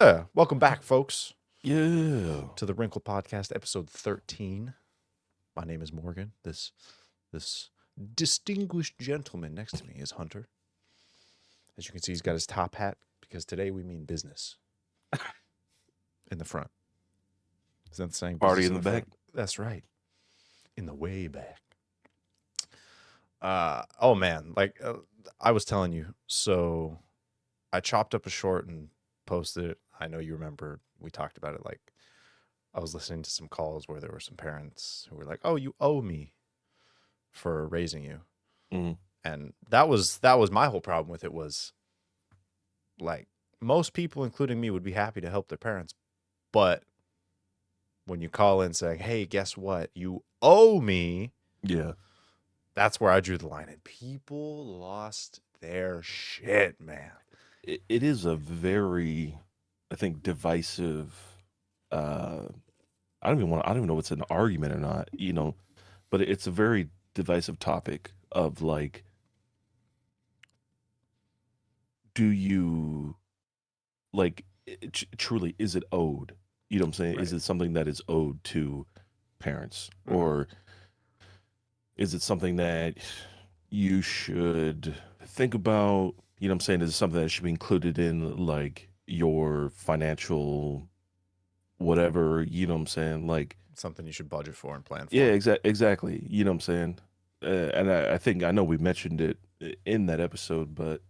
Welcome back, folks, Yeah. to the Wrinkled Podcast, episode 13. My name is Morgan. This distinguished gentleman next to me is Hunter. As you can see, he's got his top hat because today we mean business in the front. Is that the saying? Party Business in the back. front? That's right. In the way back. Oh man, I was telling you. So I chopped up a short and posted it. I know you remember we talked about it. Like I was listening to some calls where there were some parents who were like, "Oh, you owe me for raising you," Mm. and that was my whole problem with it was like most people, including me, would be happy to help their parents, but when you call in saying, "Hey, guess what? You owe me," Yeah. that's where I drew the line, and people lost their shit, man. It is a very, I think, divisive. I don't even know if it's an argument or not. But it's a very divisive topic of like, do you truly is it owed? You know what I'm saying? Is Right. it something that is owed to parents, Mm-hmm. or is it something that you should think about? You know what I'm saying? Is it something that should be included in like your financial whatever? You know what I'm saying? Like, Something you should budget for and plan yeah, for. exactly. You know what I'm saying? And I think I know we mentioned it in that episode, but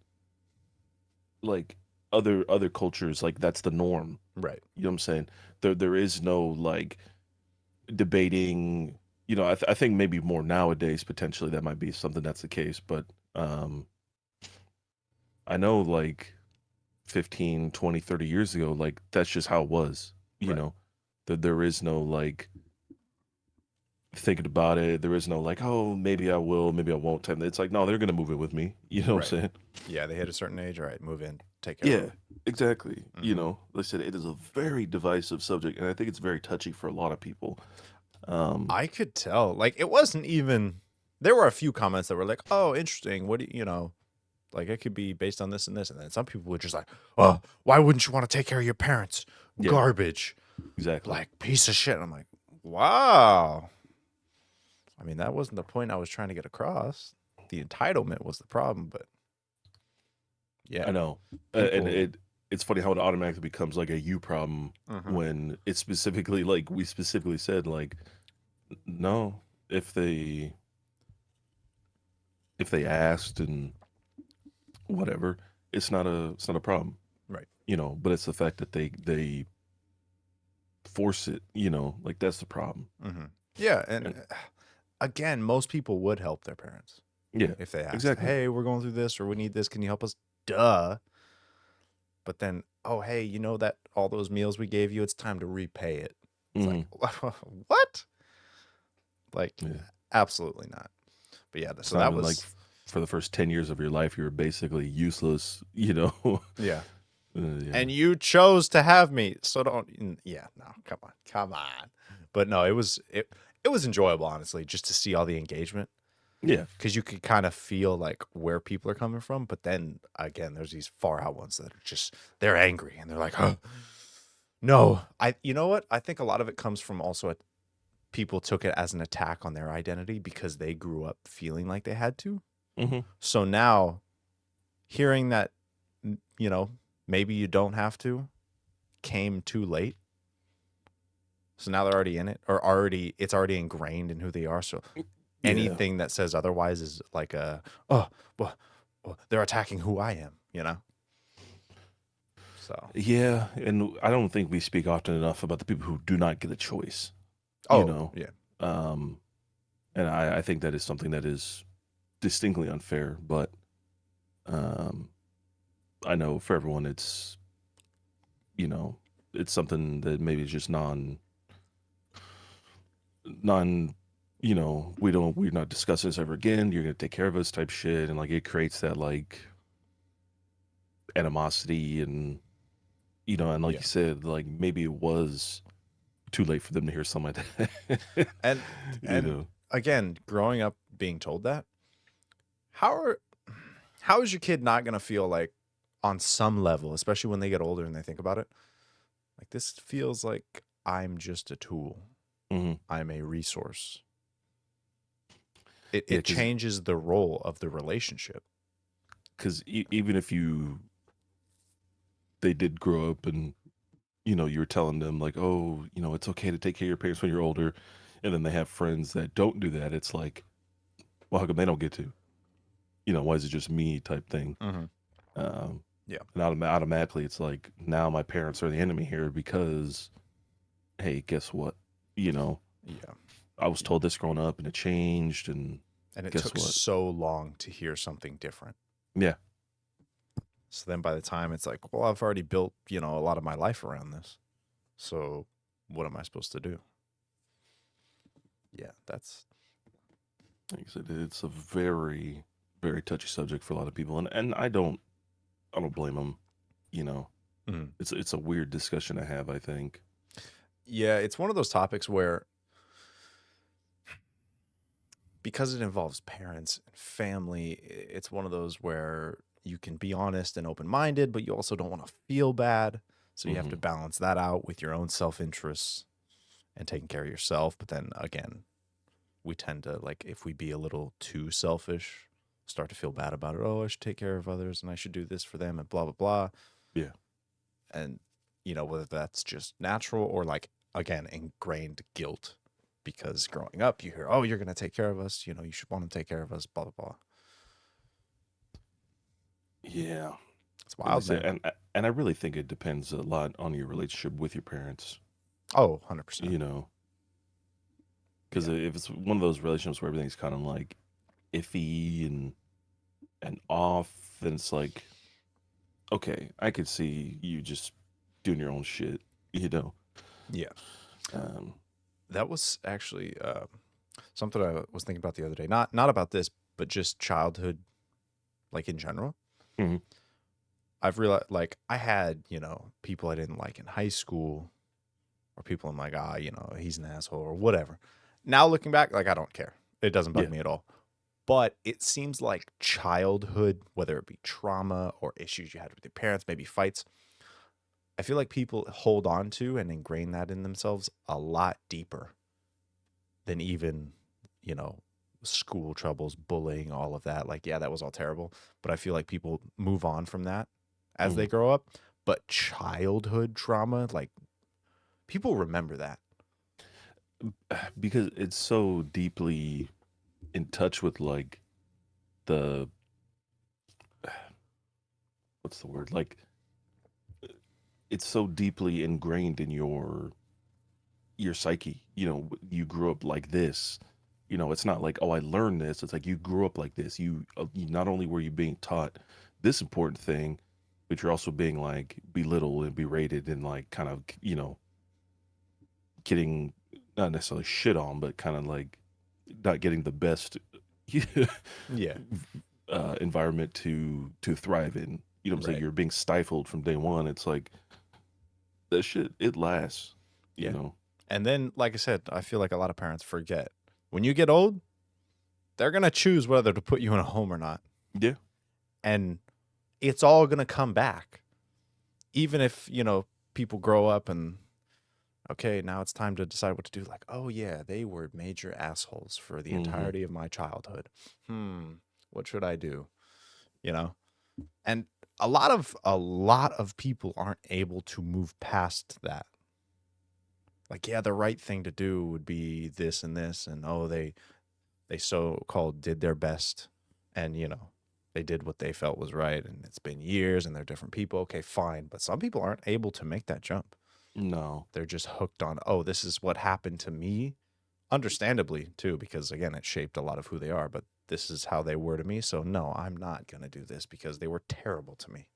like other cultures, like that's the norm. Right. You know what I'm saying? There is no like debating. I think maybe more nowadays potentially that might be something that's the case, but um, I know like 15, 20, 30 years ago, like that's just how it was. You Right. know, that there is no like thinking about it. There is no like, oh, maybe I will, maybe I won't. Time. It's like, no, they're gonna move it with me. You know what I'm Right. saying? Yeah, they hit a certain age. All right, move in, take care of Yeah, them. exactly. Mm-hmm. Like I said, it is a very divisive subject, and I think it's very touchy for a lot of people. Um, I could tell. Like it wasn't even. There were a few comments that were like, "Oh, interesting. What do you know? Like it could be based on this and this." And then some people were just like, "Oh, why wouldn't you want to take care of your parents? yeah, Garbage, exactly. like piece of shit." I'm like, "Wow." I mean, that wasn't the point I was trying to get across. The entitlement was the problem, but I yeah, know, and people. it's funny how it automatically becomes like a you problem Mhm. when it's specifically like we specifically said like no, if they asked and whatever, it's not a problem, Right. but it's the fact that they force it, like that's the problem. Hmm. Yeah, and And again, most people would help their parents yeah, if they asked, exactly. "Hey, we're going through this, or we need this. Can you help us?" Duh. But then, oh, hey, you know that all those meals we gave you, it's time to repay it. It's Hmm. like, what? Like, Yeah. absolutely not. But yeah, It's so not that even like was, for the first 10 years of your life you were basically useless, yeah. yeah. And you chose to have me, so don't. Yeah, no, come on. But no, it was enjoyable, honestly, just to see all the engagement Yeah. because you could kind of feel like where people are coming from. But then again, there's these far out ones that are just they're angry and they're like, "Huh, no." You know what? I think a lot of it comes from also people took it as an attack on their identity because they grew up feeling like they had to. Hmm. So now hearing that, maybe you don't have to came too late. So now they're already in it or it's already ingrained in who they are. So Yeah. anything that says otherwise is like oh, well, they're attacking who I am, you know? So, Yeah, and I don't think we speak often enough about the people who do not get a choice, you oh, know. yeah. Um, and I think that is something that is distinctly unfair, but um, I know for everyone you know, it's something that maybe is just non, we're not discussing this ever again. You're gonna take care of us type shit, and like it creates that like animosity and like Yeah. you said, like maybe it was too late for them to hear something like that. And you and know. again, growing up being told that, how are how is your kid not going to feel like on some level, especially when they get older and they think about it? Like, this feels like I'm just a tool. Hmm. I'm a resource. It Yeah, it changes the role of the relationship. because even if they did grow up and you were telling them like, oh, it's okay to take care of your parents when you're older, and then they have friends that don't do that. It's like, well, how come they don't get to? Why is it just me type thing? Mm-hmm. Um, Yeah. and automatically, it's like now my parents are the enemy here because, hey, guess what? You know, Yeah. I was told this growing up, and it changed, and And it guess took what? so long to hear something different. Yeah, So then by the time it's like, well, I've already built, a lot of my life around this. So what am I supposed to do? Yeah, that's like I said, it's a very, very touchy subject for a lot of people, and I don't blame them. You know, mhm. it's a weird discussion to have. I think. Yeah, it's one of those topics where because it involves parents and family, it's one of those where you can be honest and open-minded, but you also don't want to feel bad. So you have to Hmm. balance that out with your own self-interests and taking care of yourself. But then again, we tend to, like, if we be a little too selfish, start to feel bad about it. Oh, I should take care of others and I should do this for them and blah blah blah. Yeah. And whether that's just natural or, like, again, ingrained guilt because growing up you hear, oh, you're going to take care of us, you should want to take care of us, blah blah blah. Yeah. It's Like I wild, said, man. and I really think it depends a lot on your relationship with your parents. Oh, 100%. You know, because Yeah. if it's one of those relationships where everything's kind of like iffy and off, then it's like, okay, I could see you just doing your own shit. You know. Yeah. Um. That was actually something I was thinking about the other day. Not about this, but just childhood, like, in general. Mhm. I've realized, like, I had, people I didn't like in high school, or people I'm like, he's an asshole or whatever. Now looking back, like, I don't care. It doesn't bug Yeah. me at all. But it seems like childhood, whether it be trauma or issues you had with your parents, maybe fights, I feel like people hold on to and ingrain that in themselves a lot deeper than even, you know, school troubles, bullying, all of that. Like, yeah, that was all terrible. But I feel like people move on from that as they Mhm. grow up. But childhood trauma, like, people remember that. Because it's so deeply in touch with like the what's the word, like it's so deeply ingrained in your psyche. You grew up like this. It's not like, oh, I learned this. It's like you grew up like this. You not only were you being taught this important thing, but you're also being like belittled and berated and like kind of getting not necessarily shit on, but kind of like not getting the best Yeah. environment to thrive in. You know what I'm saying? Right. You're being stifled from day one. It's like that shit. It lasts. You Yeah. know. And then, like I said, I feel like a lot of parents forget when you get old, they're going to choose whether to put you in a home or not. Yeah. And it's all going to come back. Even if, people grow up and, okay, now it's time to decide what to do. Like, oh, yeah, they were major assholes for the Hmm. entirety of my childhood. What should I do? You know? And a lot of people aren't able to move past that. Like, yeah, the right thing to do would be this and this, and oh, they so-called did their best, and they did what they felt was right, and it's been years and they're different people. Okay, fine. But some people aren't able to make that jump. No. They're just hooked on, oh, this is what happened to me. Understandably, too, because again, it shaped a lot of who they are, but this is how they were to me. So no, I'm not gonna do this because they were terrible to me.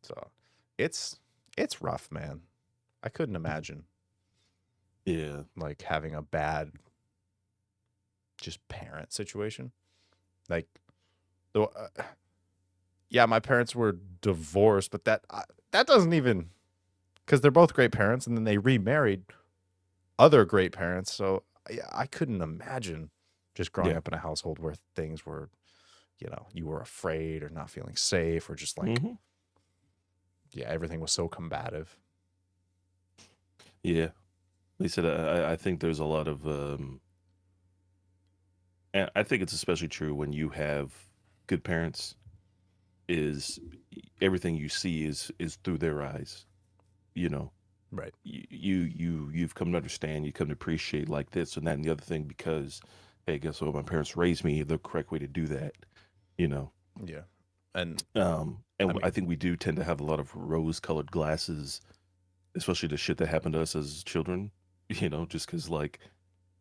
So it's rough, man. I couldn't imagine, Yeah. like, having a bad just parent situation. Like, though, yeah, my parents were divorced, but that doesn't even, because they're both great parents, and then they remarried other great parents. So yeah, I couldn't imagine just growing Yeah. up in a household where things were, you were afraid or not feeling safe or just like Hmm. Yeah, everything was so combative. Yeah. They said I think there's a lot of and I think it's especially true when you have good parents. Is everything you see is through their eyes. You know, Right. you've come to understand, you come to appreciate like this and that and the other thing because, hey, guess what? My parents raised me the correct way to do that. You know, Yeah. And I and I mean, think we do tend to have a lot of rose-colored glasses, especially the shit that happened to us as children. Just because like,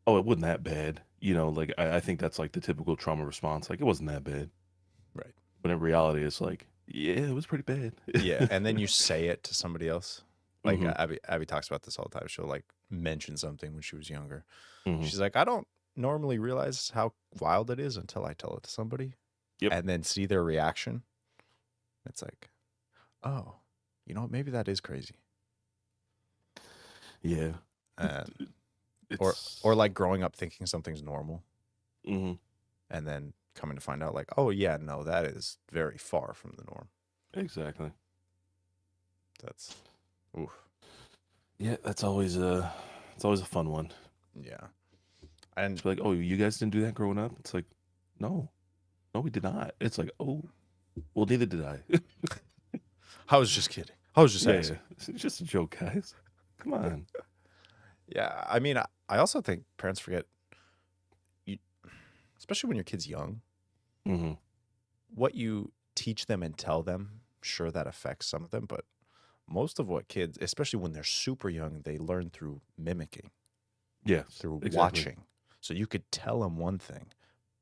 oh, it wasn't that bad. Like I think that's like the typical trauma response. Like it wasn't that bad. right. But in reality, it's like, yeah, it was pretty bad. Yeah, and then you say it to somebody else. Like hmm Abby talks about this all the time. She'll like mention something when she was younger. hmm She's like, I don't normally realize how wild it is until I tell it to somebody Yep. and then see their reaction. It's like, oh, you know what? Maybe that is crazy. Yeah. And or It's like growing up thinking something's normal hmm and then coming to find out like, oh yeah, no, that is very far from the norm. exactly. That's oof. Yeah, it's always a fun one. Yeah. And It's like, oh, you guys didn't do that growing up. It's like, no, no, we did not. It's like, oh, well, neither did I. I was just kidding. I was just Yeah, asking. it's just a joke, guys. Come on. Yeah, I mean, I also think parents forget, you, especially when your kid's young, hmm what you teach them and tell them. Sure, that affects some of them, but most of what kids, especially when they're super young, they learn through mimicking, Yes, through exactly. watching. So you could tell them one thing,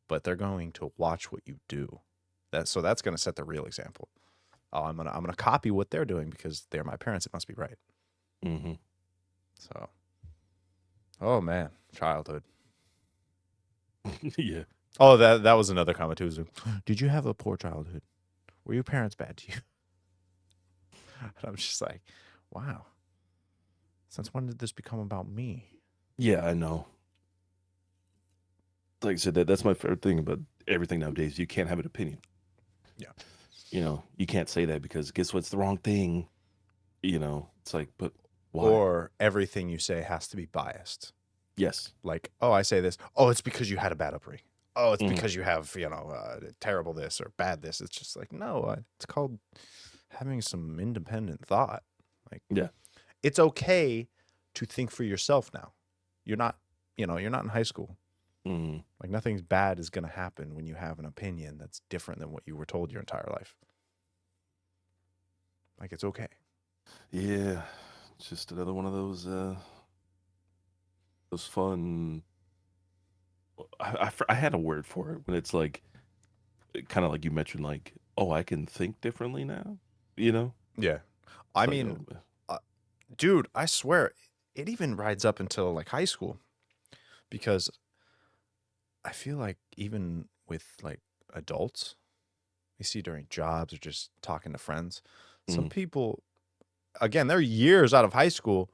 but they're going to watch what you do. That's going to set the real example. Oh, I'm gonna copy what they're doing because they're my parents. It must be right. hmm So, oh man, childhood. Yeah. Oh, that was another comment too. Did you have a poor childhood? Were your parents bad to you? And I'm just like, wow. Since when did this become about me? Yeah, I know. Like I said, that's my favorite thing about everything nowadays. You can't have an opinion. Yeah. You can't say that because guess what's the wrong thing? It's like, but why? Or everything you say has to be biased. Yes. Like, oh, I say this. Oh, it's because you had a bad upbringing. Oh, it's hmm because you have, terrible this or bad this. It's just like, no, it's called having some independent thought. Like, Yeah. it's okay to think for yourself now. You're not, you're not in high school. hmm Like, nothing bad is going to happen when you have an opinion that's different than what you were told your entire life. Like, it's okay. Yeah. It's just another one of those fun. I had a word for it when it's like kind of like you mentioned, like, oh, I can think differently now. You know, Yeah. I it's like, mean, oh, uh, dude, I swear it even rides up until like high school because I feel like even with like adults, you see during jobs or just talking to friends, some mm, people, again, they're years out of high school,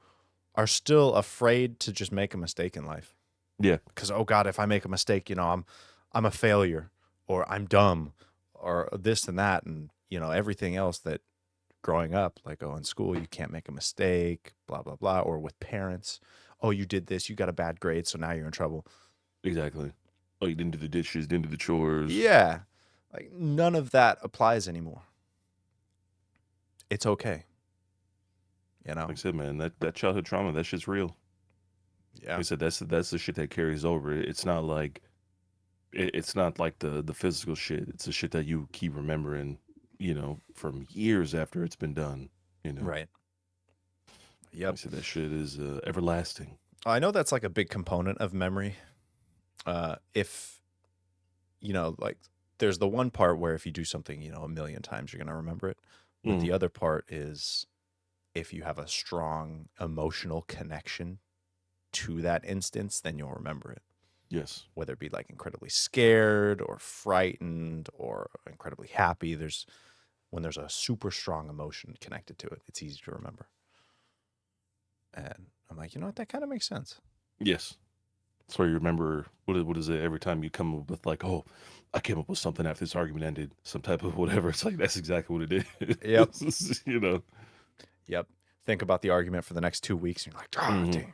are still afraid to just make a mistake in life. yeah, Because oh God, if I make a mistake, I'm a failure, or I'm dumb, or this and that, and everything else that growing up, like oh in school you can't make a mistake, blah blah blah, or with parents, oh you did this, you got a bad grade, so now you're in trouble. exactly. Oh, you didn't do the dishes, didn't do the chores. Yeah, like none of that applies anymore. It's okay, you know. Like I said, man, that childhood trauma, that shit's real. Like Yeah, I said, that's the shit that carries over. It's not like the physical shit. It's the shit that you keep remembering, from years after it's been done. You know, right. like I Yep. said, that shit is everlasting. I know that's like a big component of memory. If like there's the one part where if you do something, a million times, you're gonna remember it. But Mm, the other part is if you have a strong emotional connection to that instance, then you'll remember it. yes, Whether it be like incredibly scared or frightened or incredibly happy, when there's a super strong emotion connected to it, it's easy to remember. And I'm like, you know what? That kind of makes sense. yes. So you remember what is it every time you come up with like, oh, I came up with something after this argument ended, some type of whatever. It's like that's exactly what it Yep. is. You know. Yep. Think about the argument for the next 2 weeks, and you're like, oh, Mhm. damn.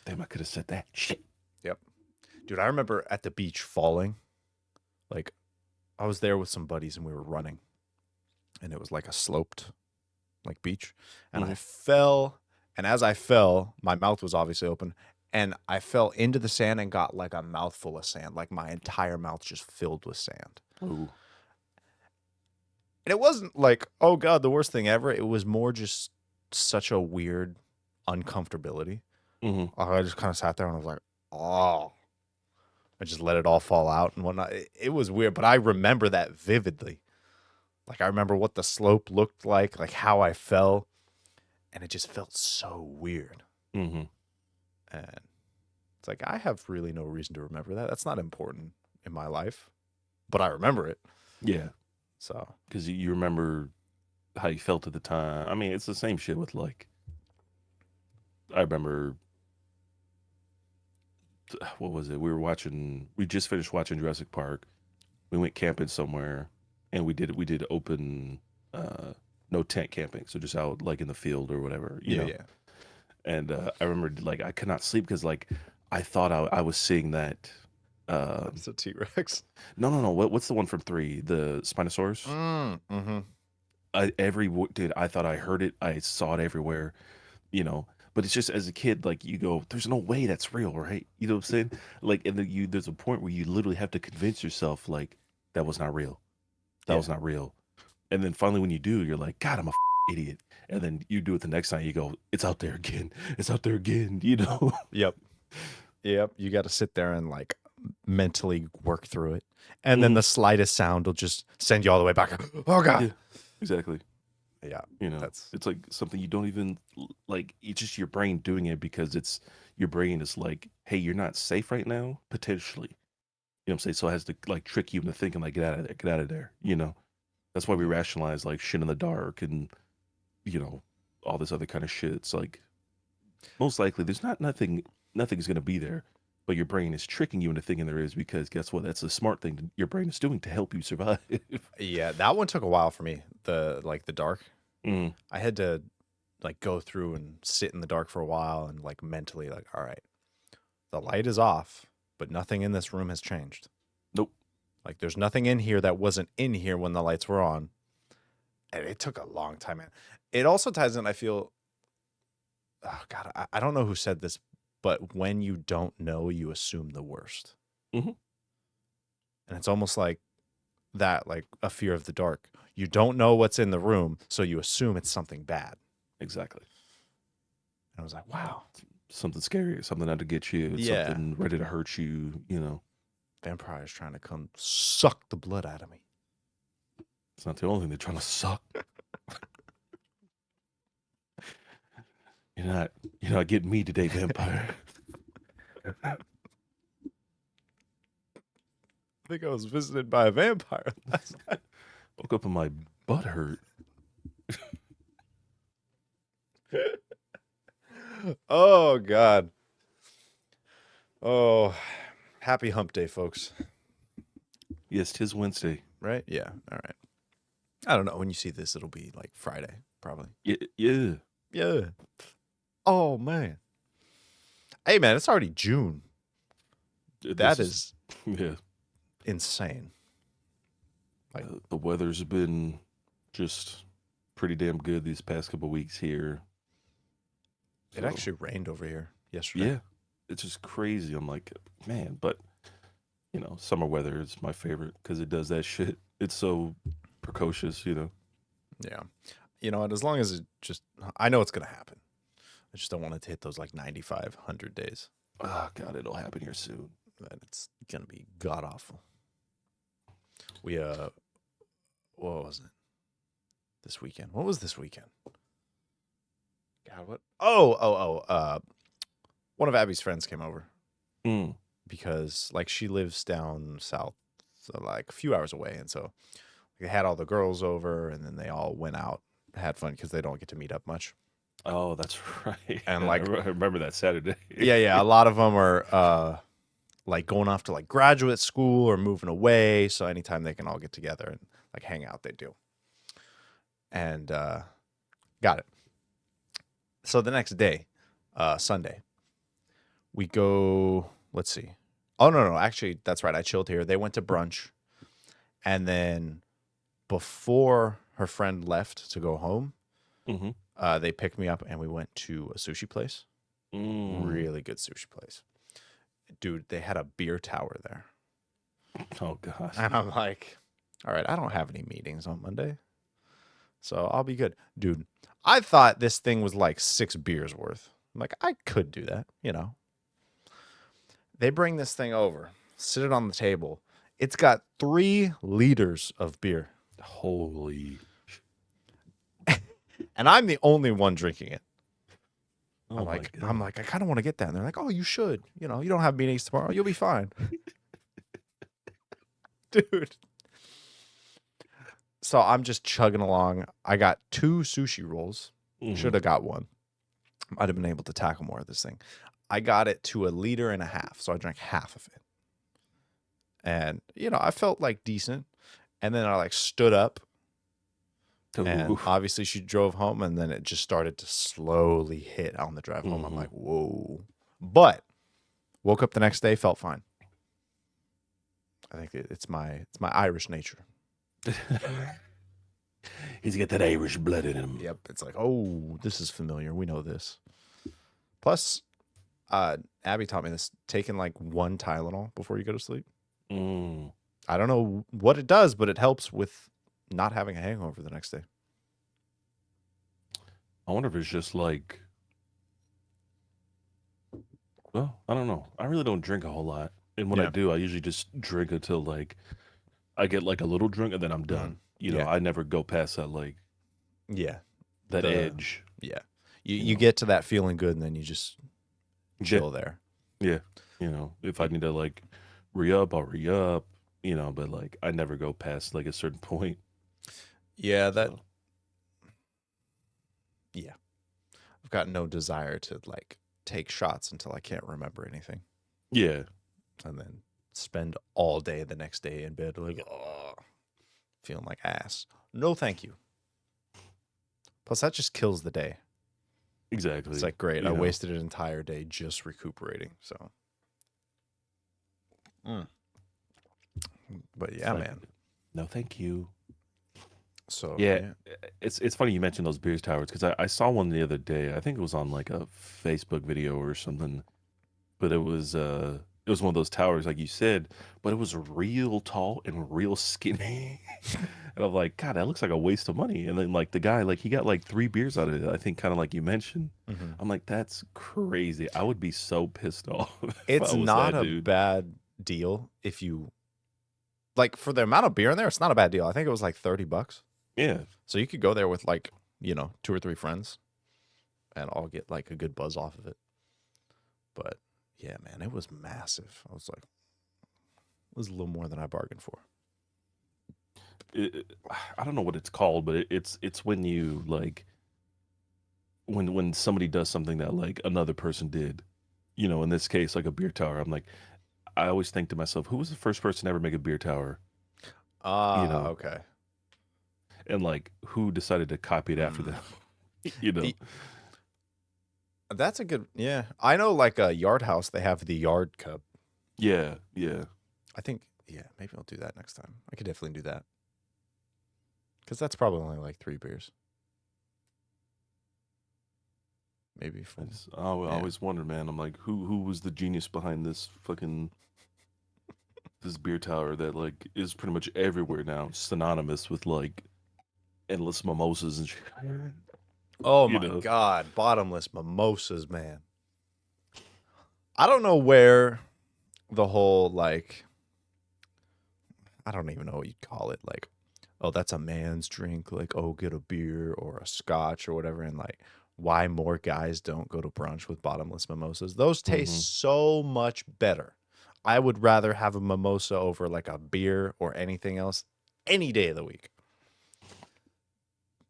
Damn, I could have said that. Shit. Yep. Dude, I remember at the beach falling. Like, I was there with some buddies, and we were running, and it was like a sloped, like, beach, and I Mhm. fell. And as I fell, my mouth was obviously open, and I fell into the sand and got like a mouthful of sand. Like my entire mouth just filled with sand. Ooh. And it wasn't like, oh God, the worst thing ever. It was more just such a weird uncomfortability. Mhm. I just kind of sat there and I was like, oh, I just let it all fall out and whatnot. It was weird, but I remember that vividly. Like I remember what the slope looked like how I fell, and it just felt so weird. Mhm. And it's like I have really no reason to remember that. That's not important in my life, but I remember it. Yeah, So because you remember how you felt at the time. I mean, it's the same shit with like. I remember what was it? We were watching. We just finished watching Jurassic Park. We went camping somewhere, and we did open, uh, no tent camping, so just out like in the field or whatever, you yeah, know. yeah. And I remember like I could not sleep because like I thought I was seeing that. It's a T Rex. No, no, no. What's the one from three? The Spinosaurus. Mm-hmm. Dude, I thought I heard it. I saw it everywhere, you know. But it's just as a kid, like you go, there's no way that's real, right? You know what I'm saying? Like, and then there's a point where you literally have to convince yourself, like, that was not real. That Yeah. was not real. And then finally, when you do, you're like, God, I'm a idiot. And then you do it the next time. You go, it's out there again. It's out there again. You know? Yep. Yep. You got to sit there and like mentally work through it. And then Mhm. the slightest sound will just send you all the way back. Oh God. Yeah, exactly. Yeah. You know, That's it's like something you don't even like. It's just your brain doing it because it's your brain is like, hey, you're not safe right now, potentially. You know what I'm saying? So it has to like trick you into thinking like, get out of there, get out of there. You know, that's why we rationalize like shit in the dark and you know all this other kind of shit. It's like most likely there's nothing's gonna be there, but your brain is tricking you into thinking there is because guess what? That's a smart thing your brain is doing to help you survive. yeah. That one took a while for me. The dark. Mm, I had to like go through and sit in the dark for a while and like mentally like, all right, the light is off, but nothing in this room has changed. nope. Like there's nothing in here that wasn't in here when the lights were on. And it took a long time, man. It also ties in, I feel, oh God, I don't know who said this, but when you don't know, you assume the worst. Hmm. And it's almost like that, like a fear of the dark. You don't know what's in the room, so you assume it's something bad. Exactly. And I was like, wow. Something scary, something out to get you, it's Yeah. something ready to hurt you, you know. Vampires trying to come suck the blood out of me. It's not the only thing they're trying to suck. You're not getting me today, vampire. I think I was visited by a vampire last night. Woke up and my butt hurt. Oh, God. Oh, happy hump day, folks. Yes, 'tis Wednesday. Right? Yeah. All right. I don't know. When you see this, it'll be like Friday, probably. Yeah, yeah. Yeah. Oh, man. Hey, man, it's already June. That is yeah. insane. Like, The weather's been just pretty damn good these past couple weeks here. it So, actually rained over here yesterday. yeah, it's just crazy. I'm like, man, but you know, summer weather is my favorite because it does that shit. It's so precocious, you know. Yeah. You know, and as long as it just, I know it's going to happen. I just don't want it to hit those like 95, 100 days. Oh God, it'll happen here soon. Then it's going to be god awful. We, what was it? This weekend. What was this weekend? God, what? One of Abby's friends came over Mm. because like she lives down south, so like a few hours away, and so they had all the girls over, and then they all went out, had fun because they don't get to meet up much. Oh, that's right. And I like, remember that Saturday. yeah, a lot of them are like going off to like graduate school or moving away, so anytime they can all get together and like hang out, they do. And got it. So the next day, Sunday, we go. Let's see. Oh no, no, actually, that's right. I chilled here. They went to brunch, and then before her friend left to go home, Mm-hmm. they picked me up and we went to a sushi place. Mm. Really good sushi place, dude. They had a beer tower there, Oh God. and I'm like, all right, I don't have any meetings on Monday, so I'll be good, dude. I thought this thing was like 6 beers worth. I'm like, I could do that, you know. They bring this thing over, sit it on the table. It's got 3 liters of beer, Holy. and I'm the only one drinking it. Oh my I'm God. like, I kind of want to get that. And they're like, oh, you should. You know, you don't have meetings tomorrow. You'll be fine, dude. So I'm just chugging along. I got 2 sushi rolls. Should have got one. Might have been able to tackle more of this thing. I got it to 1.5 liters, so I drank half of it. And you know, I felt like decent. And then I like stood up, and Oof. obviously she drove home, and then it just started to slowly hit on the drive home. I'm Mhm. like, whoa. But woke up the next day, felt fine. I think it's my Irish nature. He's got that Irish blood in him. Yep. It's like, oh, this is familiar. We know this. Plus, Abby taught me this: taking like 1 Tylenol before you go to sleep. Mm. I don't know what it does, but it helps with not having a hangover the next day. I wonder if it's just like, well, I don't know. I really don't drink a whole lot. And when I Yeah. do, I usually just drink until like I get like a little drink and then I'm done. You know, Yeah. I never go past that Yeah. that The edge. yeah. You You you know. get to that feeling good, and then you just Yeah. chill there. Yeah. You know, if I need to like re-up, I'll re-up, you know, but like I never go past like a certain point. Yeah, So yeah. I've got no desire to like take shots until I can't remember anything, yeah. and then spend all day the next day in bed like, oh, feeling like ass. No, thank you. Plus, that just kills the day. Exactly. It's like, great, I You know. wasted an entire day just recuperating. So, but It's yeah, like, man. no, thank you. So Yeah, yeah, it's funny you mentioned those beers towers because I saw one the other day. I think it was on like a Facebook video or something, but it was one of those towers like you said, but it was real tall and real skinny. And I'm like, God, that looks like a waste of money. And then like the guy, like he got like 3 beers out of it. I think kind of like you mentioned. I'm like, that's crazy. I would be so pissed off if I it's was not that a dude. bad deal if you like for the amount of beer in there. It's not a bad deal. I think it was like $30. Yeah, So you could go there with like 2 or 3 friends and all get like a good buzz off of it. But yeah, man, it was massive. I was like, it was a little more than I bargained for. I don't know what it's called, but it's when you like when somebody does something that like another person did, you know, in this case like a beer tower. I'm like, I always think to myself, who was the first person to ever make a beer tower, you Ah, know, okay. and like who decided to copy it after Mm. them, you know. E- That's a good, yeah. I know like a Yard House, they have the Yard Cup. Yeah, yeah. I think, yeah, maybe I'll do that next time. I could definitely do that. Because that's probably only like 3 beers. Maybe 4. I Yeah. always wonder, man. I'm like, who was the genius behind this fucking this beer tower that like is pretty much everywhere now, synonymous with like endless mimosas and shit. Oh You my know. God. Bottomless mimosas, man. I don't know where the whole like, I don't even know what you'd call it. Like, oh, that's a man's drink. Like, oh, get a beer or a scotch or whatever. And like, why more guys don't go to brunch with bottomless mimosas. Those Hmm. taste so much better. I would rather have a mimosa over like a beer or anything else any day of the week.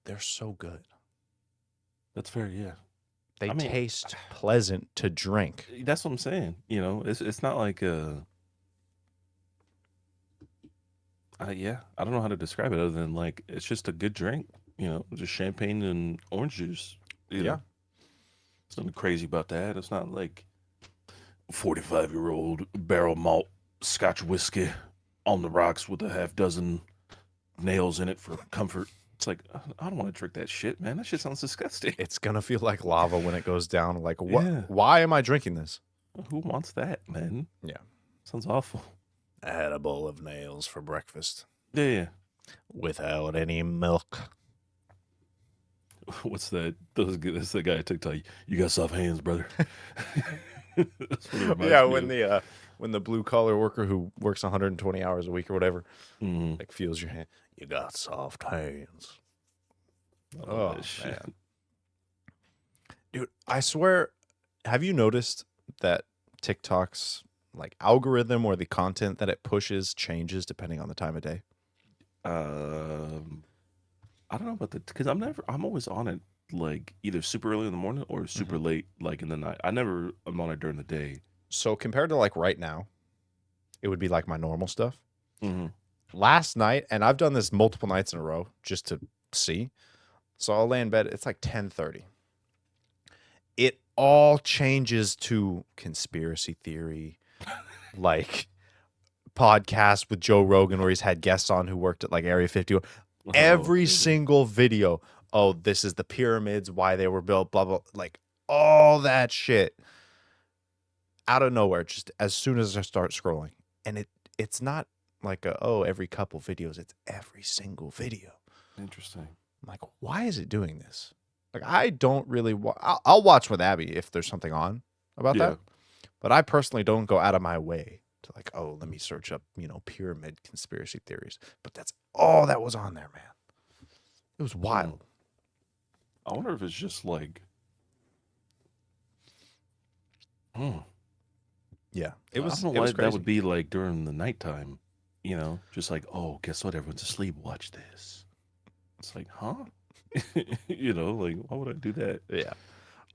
They're so good. That's fair, yeah. They I mean, taste pleasant to drink. that's what I'm saying. You know, it's not like yeah, I don't know how to describe it other than like it's just a good drink. You know, just champagne and orange juice. You Yeah. know, Something crazy about that. It's not like 45-year-old barrel malt Scotch whiskey on the rocks with a half dozen nails in it for comfort. It's like, I don't want to drink that shit, man. That shit sounds disgusting. It's gonna feel like lava when it goes down. Like, what? Yeah. Why am I drinking this? Who wants that, man? Yeah. Sounds awful. I had a bowl of nails for breakfast Yeah. without any milk. What's that? That's the guy at TikTok. You got soft hands, brother. That's what it reminds Yeah, me of. when the blue collar worker who works 120 hours a week or whatever, Mhm. like feels your hand. You got soft hands. I love Oh that shit. man, dude, I swear, have you noticed that TikTok's like algorithm or the content that it pushes changes depending on the time of day? Um, I don't know about that because I'm always on it like either super early in the morning or super late like in the night. I'm on it during the day. So compared to like right now, it would be like my normal stuff. Mm-hmm. Last night, and I've done this multiple nights in a row just to see. So I'll lay in bed. It's like 10:30. It all changes to conspiracy theory, like podcast with Joe Rogan where he's had guests on who worked at like Area 51. Every single video. Oh, this is the pyramids, why they were built, blah, blah. Like all that shit out of nowhere, just as soon as I start scrolling. And it's not like every couple videos. It's every single video. Interesting. I'm like, why is it doing this? Like, I don't really I'll watch with Abby if there's something on about that. But I personally don't go out of my way to like, oh, let me search up, pyramid conspiracy theories. But that's all that was on there, man. It was wild. I wonder if it's just like, Yeah, I don't know why that would be like during the nighttime, just like, oh, guess what? Everyone's asleep. Watch this. It's like, huh? Like, why would I do that? Yeah.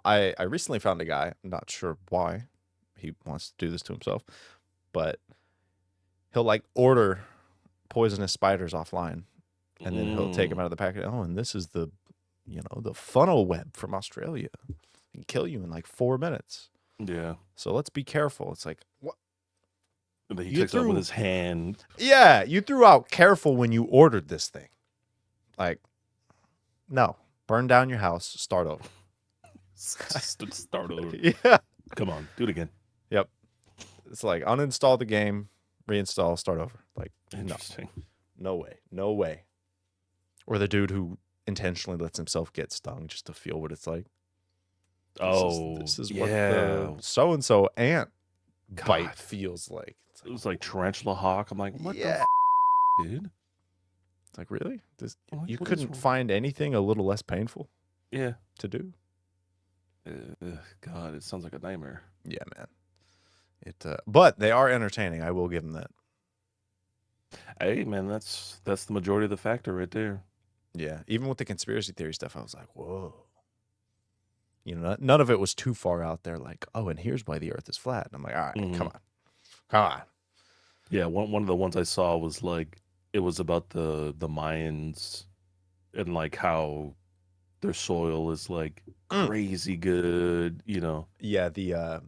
I recently found a guy, I'm not sure why he wants to do this to himself, but he'll like order poisonous spiders offline and then he'll take them out of the packet. Oh, and this is the funnel web from Australia. It can kill you in like 4 minutes. Yeah. So let's be careful. It's like, what? And then he takes out with his hand. Yeah, you threw out careful when you ordered this thing. Like, no, burn down your house, start over. Start over. Yeah. Come on, do it again. Yep. It's like uninstall the game, reinstall, start over. Like, interesting. No way. No way. Or the dude who intentionally lets himself get stung just to feel what it's like. This is what the so-and-so ant bite feels like. It was like tarantula hawk. I'm like, what the dude? It's like, really? You couldn't find anything a little less painful to do? God, it sounds like a nightmare. Yeah, man. But they are entertaining. I will give them that. Hey, man, that's the majority of the factor right there. Yeah, even with the conspiracy theory stuff, I was like, whoa. None of it was too far out there. Like, oh, and here's why the Earth is flat. And I'm like, all right, come on. Yeah, one of the ones I saw was like it was about the Mayans and like how their soil is like crazy good. Yeah,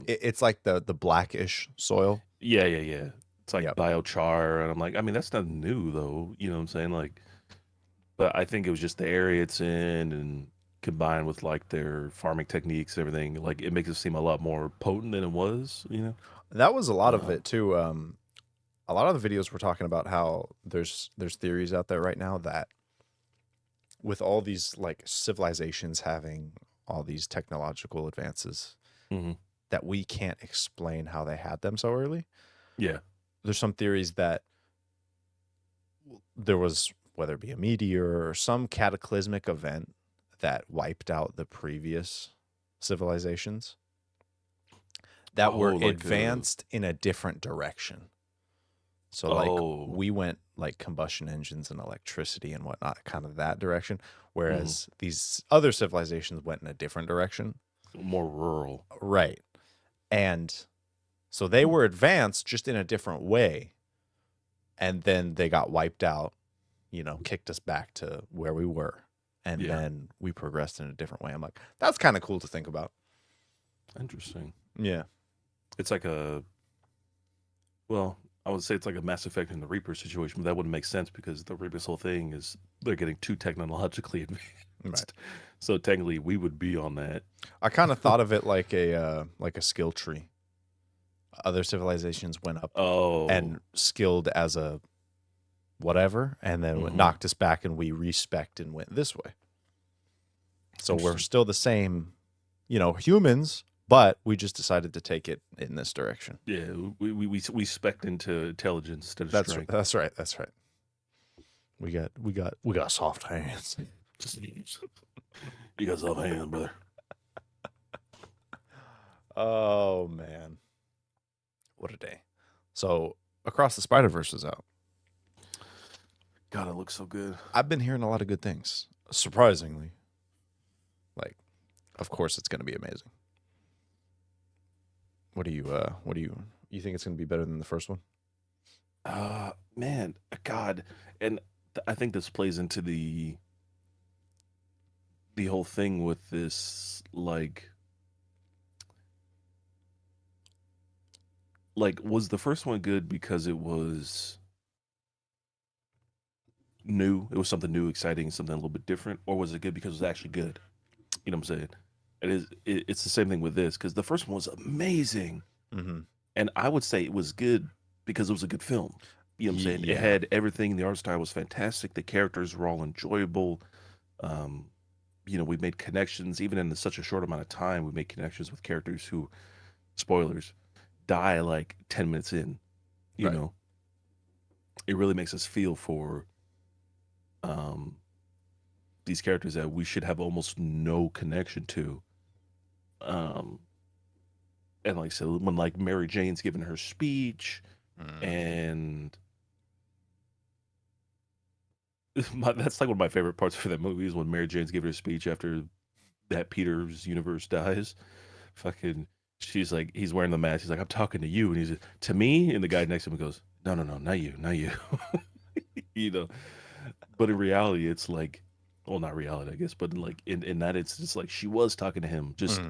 it's like the blackish soil. Yeah. It's like biochar, and I'm like, I mean, that's not new though. You know what I'm saying? Like, but I think it was just the area it's in and combined with like their farming techniques and everything, like it makes it seem a lot more potent than it was, That was a lot of it too. A lot of the videos were talking about how there's theories out there right now that with all these like civilizations having all these technological advances that we can't explain how they had them so early. Yeah. There's some theories that there was, whether it be a meteor or some cataclysmic event that wiped out the previous civilizations that were like advanced in a different direction. So like we went like combustion engines and electricity and whatnot, kind of that direction. Whereas these other civilizations went in a different direction. More rural. Right. And so they were advanced just in a different way. And then they got wiped out, kicked us back to where we were. and Yeah. then we progressed in a different way. I'm like, that's kind of cool to think about. Interesting. Yeah. It's like well, I would say it's like a Mass Effect and the Reaper situation, but that wouldn't make sense because the Reaper's whole thing is they're getting too technologically Right. advanced. So technically, we would be on that. I kind of thought of it like a skill tree. Other civilizations went up Oh, and skilled as a whatever, and then knocked us back, and we respect and went this way. So we're interesting. still the same, humans, but we just decided to take it in this direction. Yeah, we spec into intelligence instead of That's strength. that's right. That's right. We got soft hands. You guys love hands, brother. Oh man, what a day! So Across the Spiderverse is out. God, it looks so good. I've been hearing a lot of good things. Surprisingly, like, of course, it's going to be amazing. What do you think it's going to be better than the first one? Man, God, and I think this plays into the whole thing with this, like was the first one good because it was new? It was something new, exciting, something a little bit different, or was it good because it was actually good? You know what I'm saying? It's the same thing with this because the first one was amazing, Mm-hmm. and I would say it was good because it was a good film. You know what I'm saying? It Yeah. had everything. The art style was fantastic. The characters were all enjoyable. Um, we made connections even in such a short amount of time. We made connections with characters who, spoilers, die like 10 minutes in. You Right. know, it really makes us feel for um these characters that we should have almost no connection to. Um, and like so when like Mary Jane's giving her speech and that's like one of my favorite parts for that movie is when Mary Jane's giving her speech after that Peter's universe dies. Fucking, she's like, he's wearing the mask. He's like, I'm talking to you, and he's to me, and the guy next to him goes, No, no, no, not you, not you. you know, but in reality, it's like, well, not reality, I guess, but like in that, it's just like she was talking to him just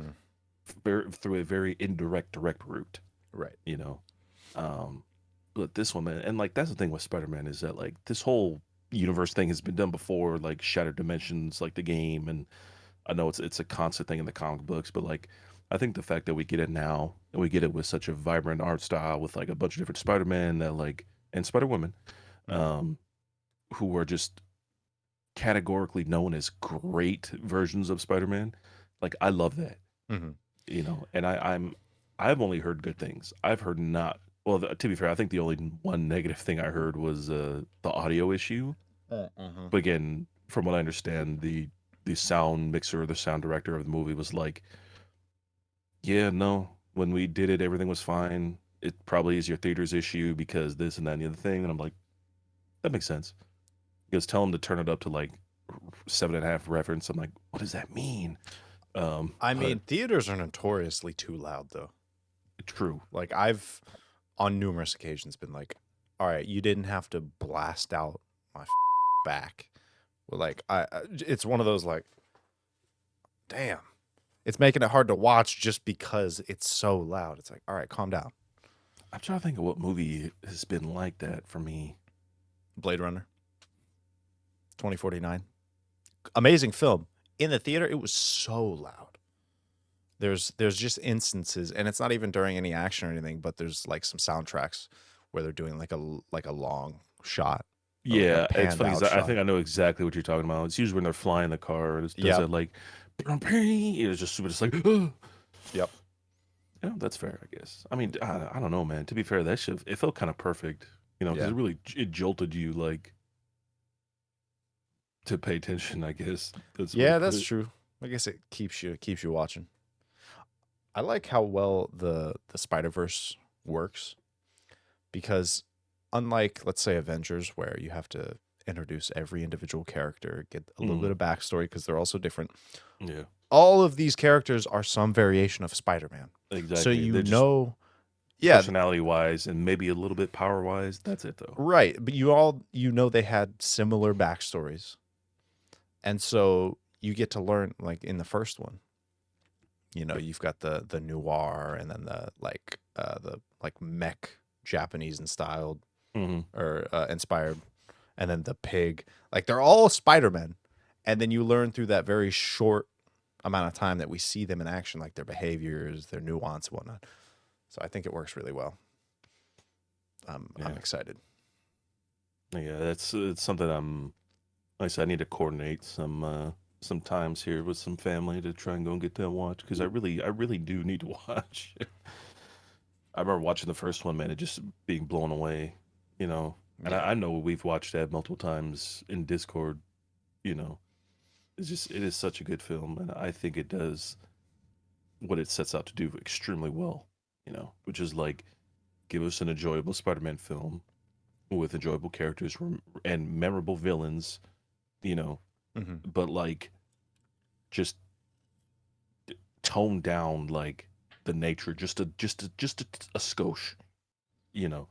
through a very indirect, direct route. Right. You know, um, but this one, man, and like that's the thing with Spider-Man is that like this whole universe thing has been done before, like Shattered Dimensions, like the game, and I know it's a constant thing in the comic books, but like I think the fact that we get it now and we get it with such a vibrant art style with like a bunch of different Spider-Man that like and Spider-Woman, um, who are just categorically known as great versions of Spider-Man. Like I love that, Mm-hmm. and I've only heard good things. I've heard not well. To be fair, I think the only one negative thing I heard was the audio issue. Mm-hmm. But again, from what I understand, the sound mixer, the sound director of the movie was like, "Yeah, no, when we did it, everything was fine. It probably is your theater's issue because this and that and the other thing." And I'm like, "That makes sense." Because tell them to turn it up to like 7.5 reference. I'm like, "What does that mean?" I But mean, theaters are notoriously too loud, though. true. Like I've, on numerous occasions, been like, "All right, you didn't have to blast out my back." Well, like it's one of those like, damn, it's making it hard to watch just because it's so loud. It's like, all right, calm down. I'm trying to think of what movie has been like that for me. Blade Runner, 2049, amazing film. In the theater, it was so loud. There's just instances, and it's not even during any action or anything, but there's like some soundtracks where they're doing like a long shot. Or like a Yeah, it's panned funny out because I shot. think I know exactly what you're talking about. It's usually when they're flying the car and it does Yep. that like, it's just super, just like, Yep. yeah, that's fair, I guess. I mean, I don't know, man. To be fair, that shit it felt kind of perfect, because Yeah. it really it jolted you like to pay attention. I guess that's the way to Yeah, put that's it. true. I guess it keeps you watching. I like how well the Spider-Verse works because unlike, let's say, Avengers, where you have to introduce every individual character, get a little bit of backstory because they're also different. Yeah, All of these characters are some variation of Spider-Man. exactly. So They're just yeah, personality wise and maybe a little bit power wise. That's it though. right. But you know they had similar backstories. And so you get to learn, like in the first one, you've got the noir, and then the mech Japanese and styled Mm-hmm. or inspired, and then the pig. Like they're all Spider-Men, and then you learn through that very short amount of time that we see them in action, like their behaviors, their nuance, and whatnot. So I think it works really well. I'm excited. Yeah, it's something like I said, I need to coordinate some times here with some family to try and go and get that watch because I really do need to watch. I remember watching the first one, man, and just being blown away, you know. And Yeah. I know we've watched that multiple times in Discord, you know. It is such a good film, and I think it does what it sets out to do extremely well, which is like give us an enjoyable Spider-Man film with enjoyable characters and memorable villains, you know, Hmm. but like just tone down like the nature just a skosh, you know.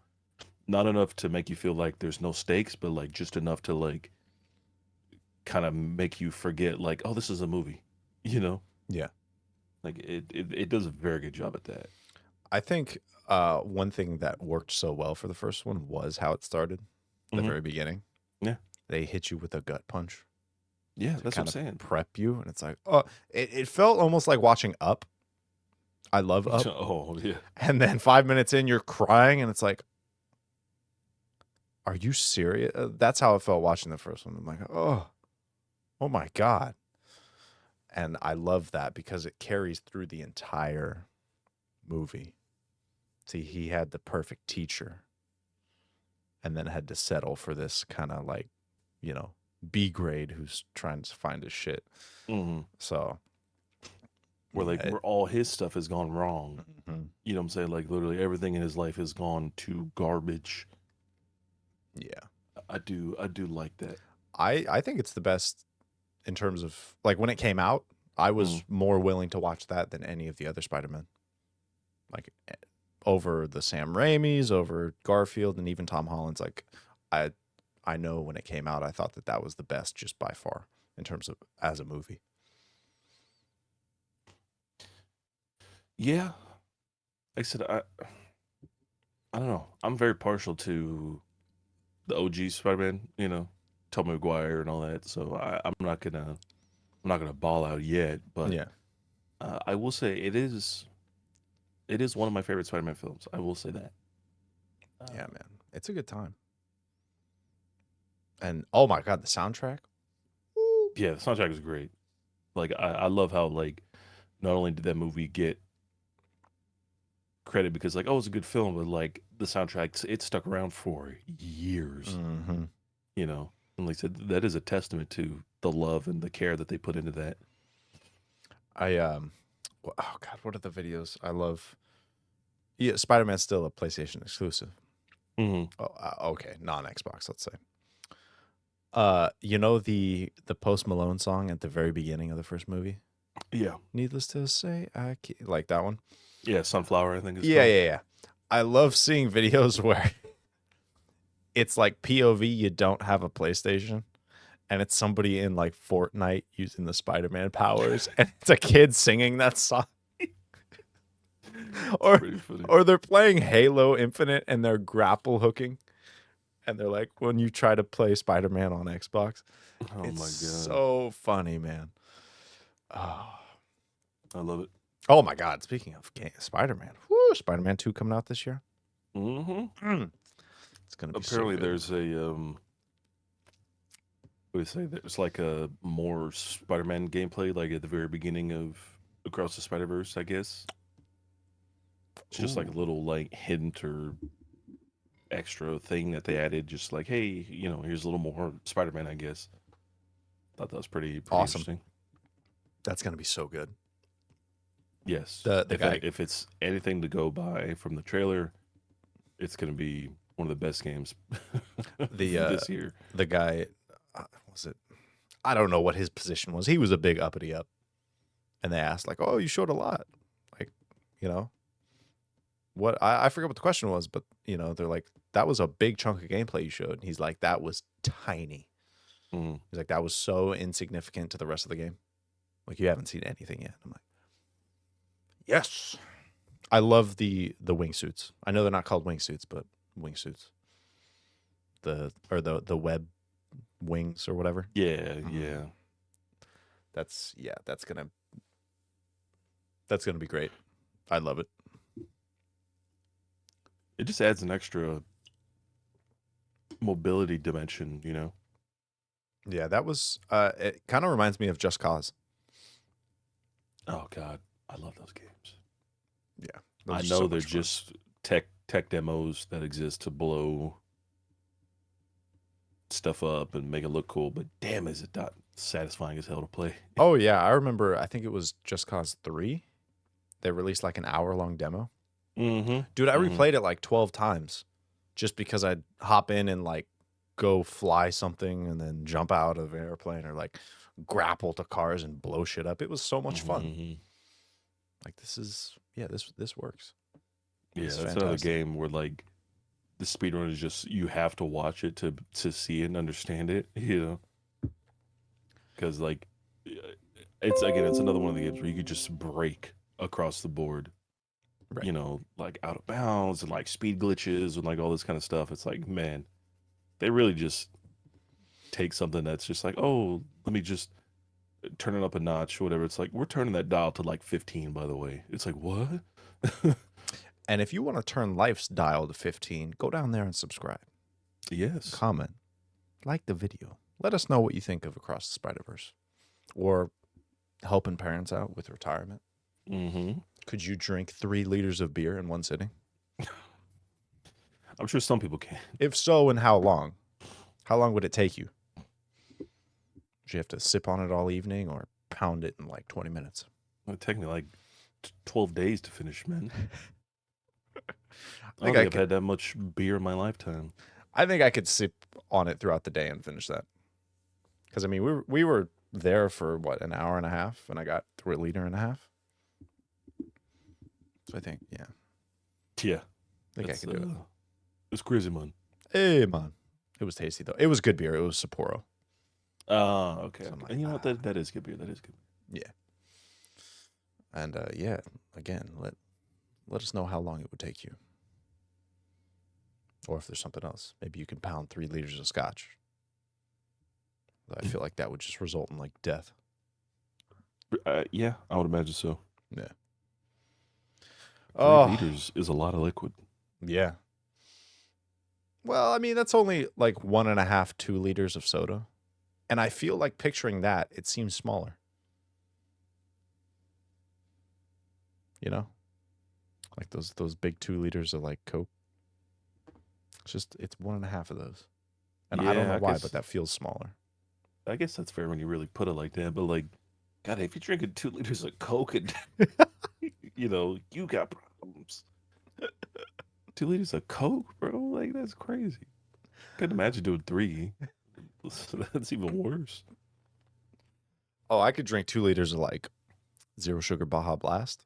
Not enough to make you feel like there's no stakes, but like just enough to like kind of make you forget like, oh, this is a movie, you know? Yeah. Like it does a very good job at that. I think one thing that worked so well for the first one was how it started, the Hmm. very beginning. Yeah. They hit you with a gut punch Yeah, to that's what I'm kind of saying. prep you, and it's like, oh, it felt almost like watching Up. I love Up. Oh yeah. And then 5 minutes in, you're crying, and it's like, are you serious? That's how it felt watching the first one. I'm like, oh my God. And I love that because it carries through the entire movie. See, he had the perfect teacher and then had to settle for this kind of like, B grade who's trying to find his shit. Hmm. So, Where like yeah, where all his stuff has gone wrong. mhm. You know what I'm saying? Like literally everything in his life has gone to garbage. Yeah. I do like that. I think it's the best in terms of like when it came out, I Mm. was more willing to watch that than any of the other Spider-Man. Like over the Sam Raimi's, over Garfield, and even Tom Holland's. Like I I know when it came out, I thought that was the best just by far in terms of as a movie. Yeah. Like I said, I don't know. I'm very partial to the OG Spider-Man, Tobey Maguire and all that. So I'm not gonna ball out yet, but Yeah. I will say it is one of my favorite Spider-Man films. I will say that. Yeah, man. It's a good time. And oh my God, the soundtrack. Woo. Yeah, the soundtrack is great. Like I love how like not only did that movie get credit because like oh it's a good film, but like the soundtrack it stuck around for years, Mm-hmm. you know. And like I said, that is a testament to the love and the care that they put into that. I oh God, what are the videos? I love. Yeah, Spider-Man's still a PlayStation exclusive. Hmm. Oh, okay, non-Xbox, let's say. The Post Malone song at the very beginning of the first movie. Yeah, Needless to say, I can't, like that one. yeah, Sunflower I think it's Yeah, called. yeah, yeah. I love seeing videos where it's like POV. You don't have a PlayStation, and it's somebody in like Fortnite using the Spider-Man powers, and it's a kid singing that song, It's or pretty funny. or they're playing Halo Infinite and they're grapple hooking, and they're like, when you try to play Spider-Man on Xbox, Oh it's my god, so funny, man. Oh, I love it. oh my God! Speaking of Spider-Man, whoo, Spider-Man 2 coming out this year. Hmm. Mm, it's gonna be so Apparently, good. there's a what do you say? There's like a more Spider-Man gameplay, like at the very beginning of Across the Spider-Verse, I guess. It's just like a Ooh, little like hint or extra thing that they added, just like, hey, here's a little more Spider-Man, I guess. Thought that was pretty awesome! interesting. That's gonna be so good. Yes, The if guy, if it's anything to go by from the trailer, it's gonna be one of the best games the this year. the guy, was it? I don't know what his position was. He was a big uppity up, and they asked like, "Oh, you showed a lot." Like, you know, what I forget what the question was, but they're like, "That was a big chunk of gameplay you showed." And he's like, "That was tiny." Mm. He's like, that was so insignificant to the rest of the game. Like, you haven't seen anything yet. I'm like, yes. I love the wingsuits. I know they're not called wingsuits, but wingsuits. The web wings or whatever. Yeah, yeah. That's gonna be great. I love it. It just adds an extra mobility dimension, you know? Yeah, that was it kind of reminds me of Just Cause. Oh God, I love those games. Yeah. I Those are know so they're much fun. just tech demos that exist to blow stuff up and make it look cool, but damn, is it not satisfying as hell to play? Oh yeah, I remember I think it was Just Cause 3. They released like an hour-long demo. Mm-hmm. Dude, I Mm-hmm. replayed it like 12 times just because I'd hop in and like go fly something and then jump out of an airplane or like grapple to cars and blow shit up. It was so much fun. Mm-hmm. Like this works. Yeah, It's that's another fantastic. game where like the speedrun is just you have to watch it to see it and understand it, you know? Because like it's again, it's another one of the games where you could just break across the board, Right. you know, like out of bounds and like speed glitches and like all this kind of stuff. It's like, man, they really just take something that's just like, oh, let me just turn it up a notch or whatever. It's like we're turning that dial to like 15, by the way. It's like what? And if you want to turn life's dial to 15, go down there and subscribe. Yes. Comment. Like the video. Let us know what you think of Across the Spiderverse. Or helping parents out with retirement. Mm-hmm. Could you drink 3 liters of beer in one sitting? I'm sure some people can. If so, and how long? How long would it take you? Would you have to sip on it all evening or pound it in like 20 minutes? It took me like 12 days to finish, man. I I don't think I think I've could had that much beer in my lifetime. sip on it throughout the day and finish that. Because I mean, we were there for what, an hour and a half, and I got through a liter and a half. So I think, yeah, Yeah. I think I could do it. It's crazy, man. Hey man, it was tasty though. It was good beer. It was Sapporo. Okay. So I'm like, And you know what? That is good beer. That is good. yeah. And yeah, again, let us know how long it would take you, or if there's something else. Maybe you can pound 3 liters of scotch. I feel like that would just result in like death. Yeah, I would imagine so. Yeah. 3 liters is a lot of liquid. Yeah. Well, I mean, that's only like 1.5, 2 liters of soda. And I feel like picturing that, it seems smaller. You know? Like those big 2 liters of like Coke. It's 1.5 of those. And I don't Yeah, know why, but that feels smaller. I guess that's fair when you really put it like that. But like, God, if you're drinking 2 liters of Coke and you know you got problems. 2 liters of Coke, bro, like that's crazy. Couldn't imagine doing three. That's even worse. Oh, I could drink 2 liters of like zero sugar Baja Blast.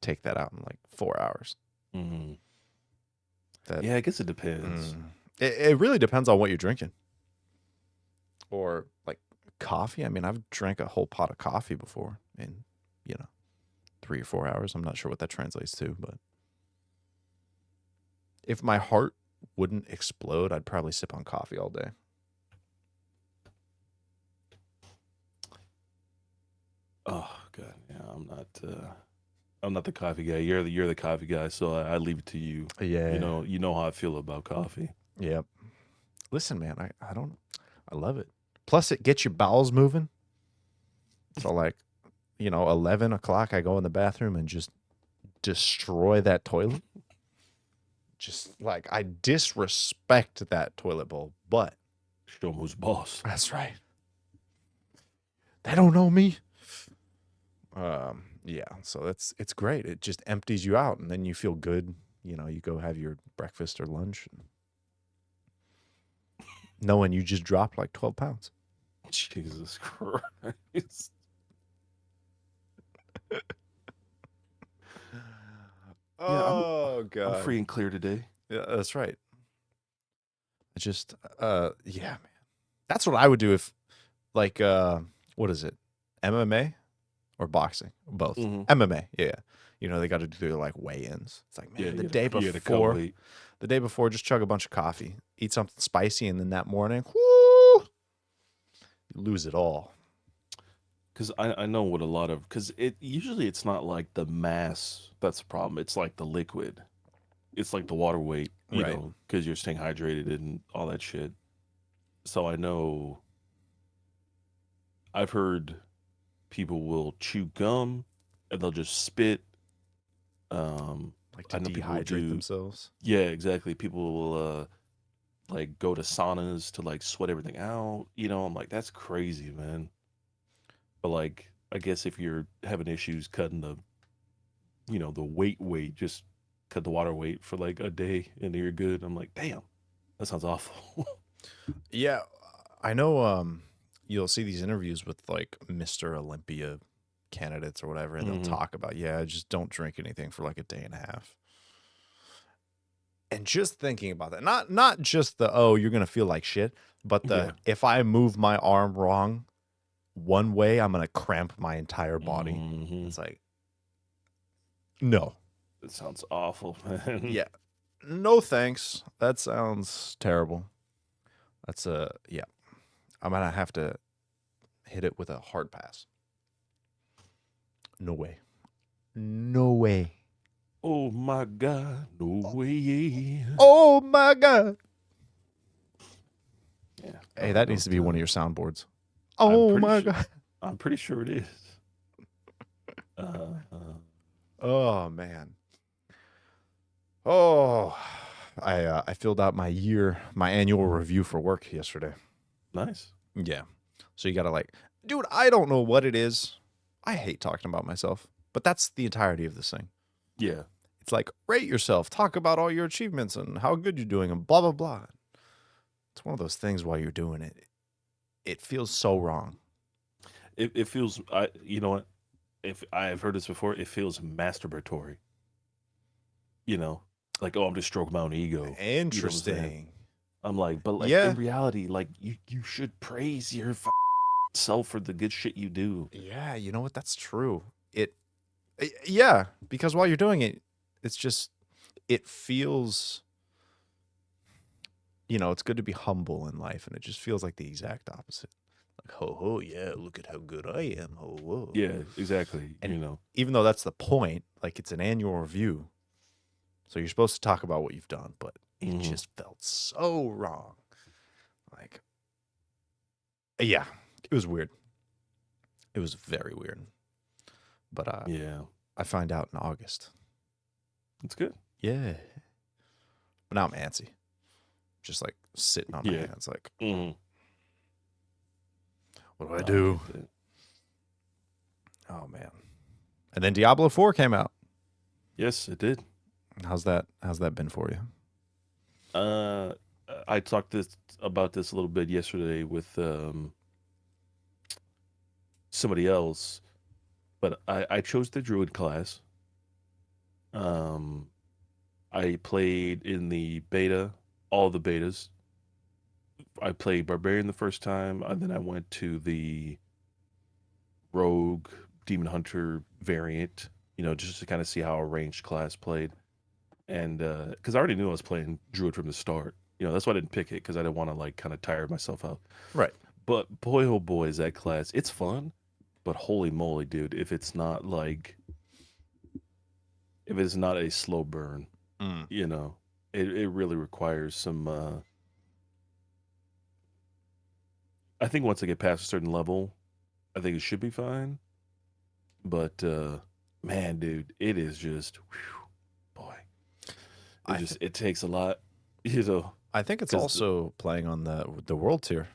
Take that out in like 4 hours. Mm. That Yeah, I guess it depends. It really depends on what you're drinking. Or like coffee. I mean, I've drank a whole pot of coffee before in, 3 or 4 hours. I'm not sure what that translates to, but if my heart wouldn't explode, I'd probably sip on coffee all day. Oh God, yeah, I'm not the coffee guy. You're the coffee guy, so I leave it to you. Yeah. You know how I feel about coffee. Yep. Listen, man, I love it. Plus, it gets your bowels moving. So, like, 11 o'clock, I go in the bathroom and just destroy that toilet. Just like I disrespect that toilet bowl, but Show 'em who's boss. that's right. They don't know me. Yeah, so it's great. It just empties you out, and then you feel good. You go have your breakfast or lunch, knowing you just dropped like 12 pounds. Jesus Christ. Yeah, Oh I'm God. free and clear today. Yeah, that's right. It's just, yeah, man. That's what I would do if, like, what is it? MMA or boxing? Both. Hmm. MMA. Yeah. You know, they got to do their like weigh-ins. It's like, Yeah, man, you got to cut weight. the day before, just chug a bunch of coffee, eat something spicy, and then that morning, whoo, you lose it all. Because I know what a lot of, because it's not like the mass that's the problem. It's like the liquid. It's like the water weight, Right. because you're staying hydrated and all that shit. So I know I've heard people will chew gum and they'll just spit. Um, Like to I know people will dehydrate do, themselves. yeah, exactly. People will like go to saunas to like sweat everything out. I'm like, that's crazy, man. But like, I guess if you're having issues cutting the weight, just cut the water weight for like a day and you're good. I'm like, damn, that sounds awful. Yeah, I know. You'll see these interviews with like Mr. Olympia candidates or whatever, and they'll Hmm. talk about, yeah, just don't drink anything for like a day and a half. And just thinking about that, not just the, oh, you're gonna feel like shit, but Yeah. the, if I move my arm wrong one way, I'm gonna cramp my entire body. Hmm. It's like, no, That sounds awful, man. yeah, no thanks. That sounds terrible. That's a, yeah. I'm gonna have to hit it with a hard pass. No way. No way. Oh my God, no way. Oh my god. Yeah, Hey, I that needs to don't. be one of your soundboards. I'm Oh pretty my sure. god. I'm pretty sure it is. Uh, uh, Oh man. Oh, I filled out my annual review for work yesterday. nice. Yeah. So you gotta like, dude, I don't know what it is. I hate talking about myself, but that's the entirety of this thing. Yeah. It's like, rate yourself, talk about all your achievements and how good you're doing and blah blah blah. It's one of those things while you're doing it. It feels so wrong. It feels. I. You know what? If I have heard this before, it feels masturbatory. You know, like, oh, I'm just stroking my own ego. You know what I'm saying? Interesting. I'm like, but like in Yeah. reality, like you should praise your self for the good shit you do. Yeah, you know what? That's true. Yeah, because while you're doing it, it's just, it feels, it's good to be humble in life, and it just feels like the exact opposite. Like, ho ho, yeah, look at how good I am, ho whoa. Yeah, exactly. And even though that's the point, like it's an annual review, so you're supposed to talk about what you've done, but it Hmm. just felt so wrong. Like, yeah, it was weird. It was very weird. But Yeah, I find out in August. it's good. Yeah. But now I'm antsy. Just like sitting on my Yeah. hands, like, Hmm. what do I I do? get that. Oh man. And then Diablo 4 came out. Yes, it did. How's that been for you? Uh, I talked about this a little bit yesterday with somebody else, but I chose the druid class. Um, I played in the beta, all the betas. I played barbarian the first time, and then I went to the rogue demon hunter variant. Just to kind of see how a ranged class played, and because I already knew I was playing druid from the start. That's why I didn't pick it because I didn't want to like kind of tire myself out. Right. But boy, oh boy, is that class. It's fun, but holy moly, dude, if it's not a slow burn, Mm. it really requires some I think once I get past a certain level, I think it should be fine. But man, dude, it is just whew, boy. I th- It takes a lot, you know, I think it's because also playing on the world tier,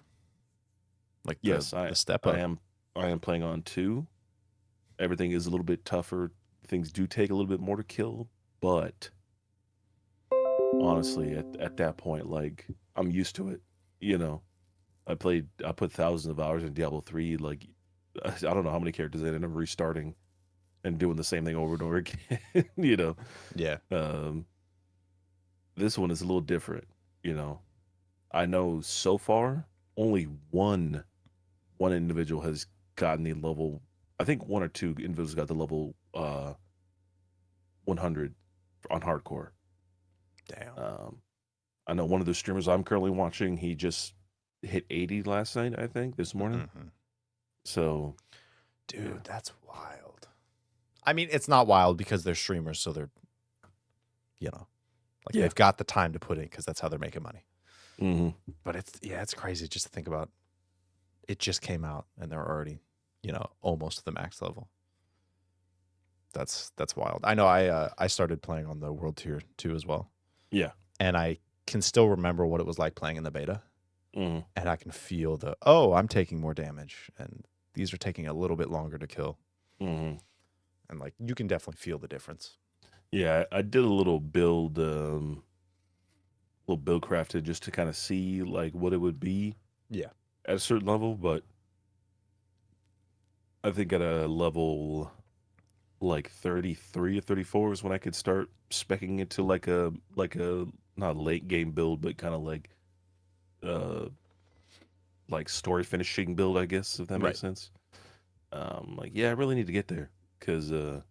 like yes, the step I up. am I am playing on two. Everything is a little bit tougher. Things do take a little bit more to kill, but honestly, at that point, like I'm used to it. You know, I put thousands of hours in Diablo 3. Like I don't know how many characters I ended up restarting and doing the same thing over and over again. you know, Yeah. um, this one is a little different. You know, I know so far. only one individual has gotten the level. I think one or two individuals got the level 100 on hardcore. Damn. I know one of the streamers I'm currently watching. He just hit 80 last night. I think this morning. Mhm. So, Dude, yeah. that's wild. I mean, it's not wild because they're streamers, so they're, like Yeah. they've got the time to put in because that's how they're making money. hmm But it's crazy just to think about. It just came out and they're already, almost to the max level. That's wild. I know. I started playing on the World Tier 2 as well, Yeah. and I can still remember what it was like playing in the beta, hmm and I can feel I'm taking more damage, and these are taking a little bit longer to kill, hmm and like you can definitely feel the difference. Yeah. I did a little build, crafted just to kind of see like what it would be Yeah. at a certain level, but I think at a level like 33 or 34 is when I could start specking into like a not late game build, but kind of uh like story finishing build, I guess, if that Right. makes sense. Like yeah, I really need to get there because boy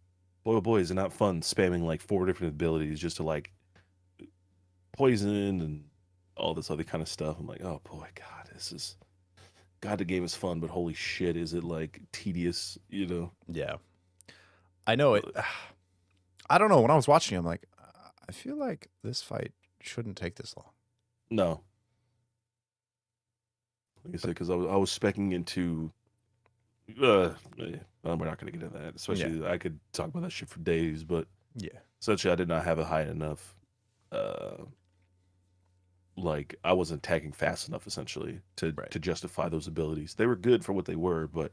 oh boy, is it not fun spamming like 4 different abilities just to like poison and all this other kind of stuff. I'm like, oh boy, God, this is God, the game is fun, but holy shit, is it like tedious, you know? Yeah. I know it. But I don't know. When I was watching, I'm like, I feel like this fight shouldn't take this long. no, like I said, because I was specking into. We're not going to get into that. Especially, I could talk about that shit for days, but Yeah. essentially, I did not have a high enough. Like I wasn't tagging fast enough, essentially, to Right. justify those abilities. They were good for what they were, but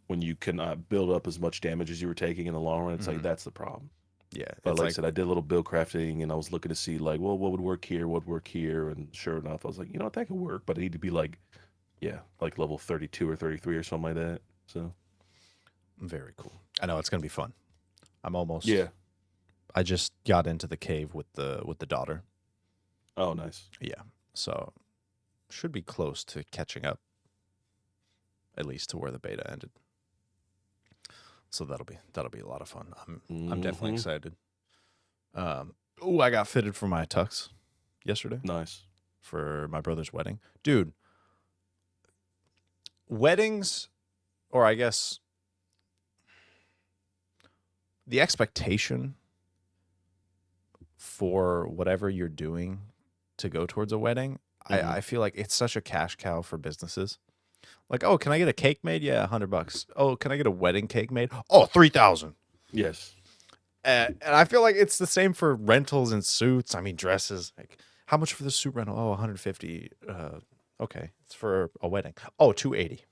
when you cannot build up as much damage as you were taking in the long run, it's like Mhm. that's the problem. Yeah. But It's like I like, said, I did a little build crafting, and I was looking to see like, well, what would work here, what would work here, and sure enough, I was like, you know what, that could work, but I need to be like, yeah, like level 32 or 33 or something like that. So very cool. I know it's gonna be fun. I'm almost. yeah. I just got into the cave with the daughter. Oh, nice. Yeah. So should be close to catching up, at least to where the beta ended. So that'll be a lot of fun. I'm definitely hmm excited. I got fitted for my tux yesterday Nice. for my brother's wedding. Dude, weddings, or I guess the expectation for whatever you're doing to go towards a wedding, hmm I feel like it's such a cash cow for businesses. Like, oh, can I get a cake made? Yeah, $100. Oh, can I get a wedding cake made? Oh, 3,000. Yes. And I feel like it's the same for rentals and suits. I mean, dresses. Like, how much for the suit rental? Oh, 150. Okay, it's for a wedding. Oh, 280.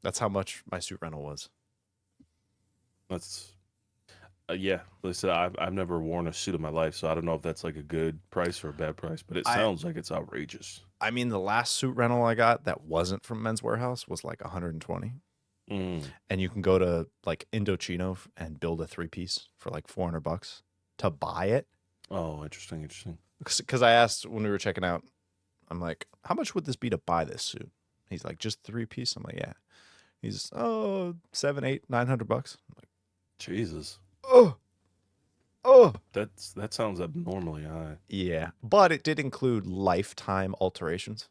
That's how much my suit rental was. That's yeah. Like I said, I've never worn a suit in my life, so I don't know if that's like a good price or a bad price, but it I sounds like it's outrageous. I mean, the last suit rental I got that wasn't from Men's Warehouse was like 120. Mm. And you can go to like Indochino and build a 3-piece for like $400 to buy it. Oh, interesting, interesting. Because I asked when we were checking out, I'm like, how much would this be to buy this suit? He's like, just 3-piece. I'm like, yeah. He's $700, $800, $900. I'm like, Jesus, oh, oh. that sounds abnormally high. Yeah, but it did include lifetime alterations,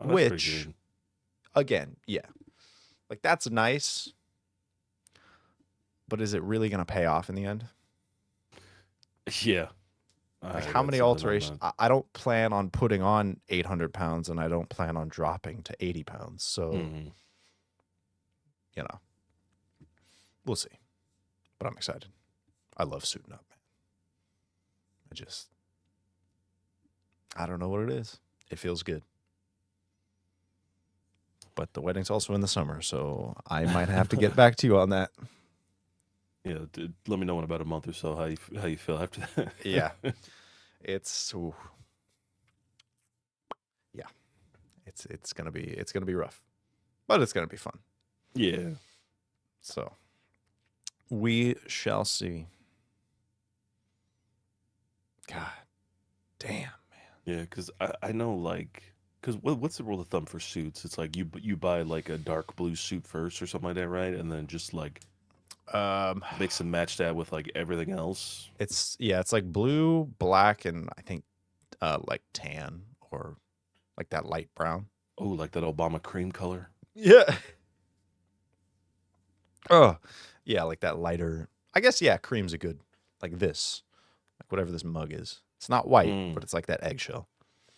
Oh, that's pretty which good. again, yeah, like that's nice. But is it really going to pay off in the end? Yeah. Like how many That's something I'm alterations? not. I don't plan on putting on 800 pounds and I don't plan on dropping to 80 pounds. So, Mhm. you know, we'll see. But I'm excited. I love suiting up, man. I don't know what it is. It feels good. But the wedding's also in the summer, so I might have to get back to you on that. Yeah, let me know in about a month or so how you feel after that. Yeah. Ooh, yeah. It's gonna be rough. But it's gonna be fun. Yeah. So we shall see. God damn. Yeah, because I know like because what's the rule of thumb for suits? It's like you buy like a dark blue suit first or something like that, right? And then just like Um, mix and match that with like everything else. it's like blue, black, and I think like tan or like that light brown. Oh, like that Obama cream color. Yeah. Oh, yeah, like that lighter. I guess yeah, cream's a good like this, like whatever this mug is. It's not white, Mm. but it's like that eggshell.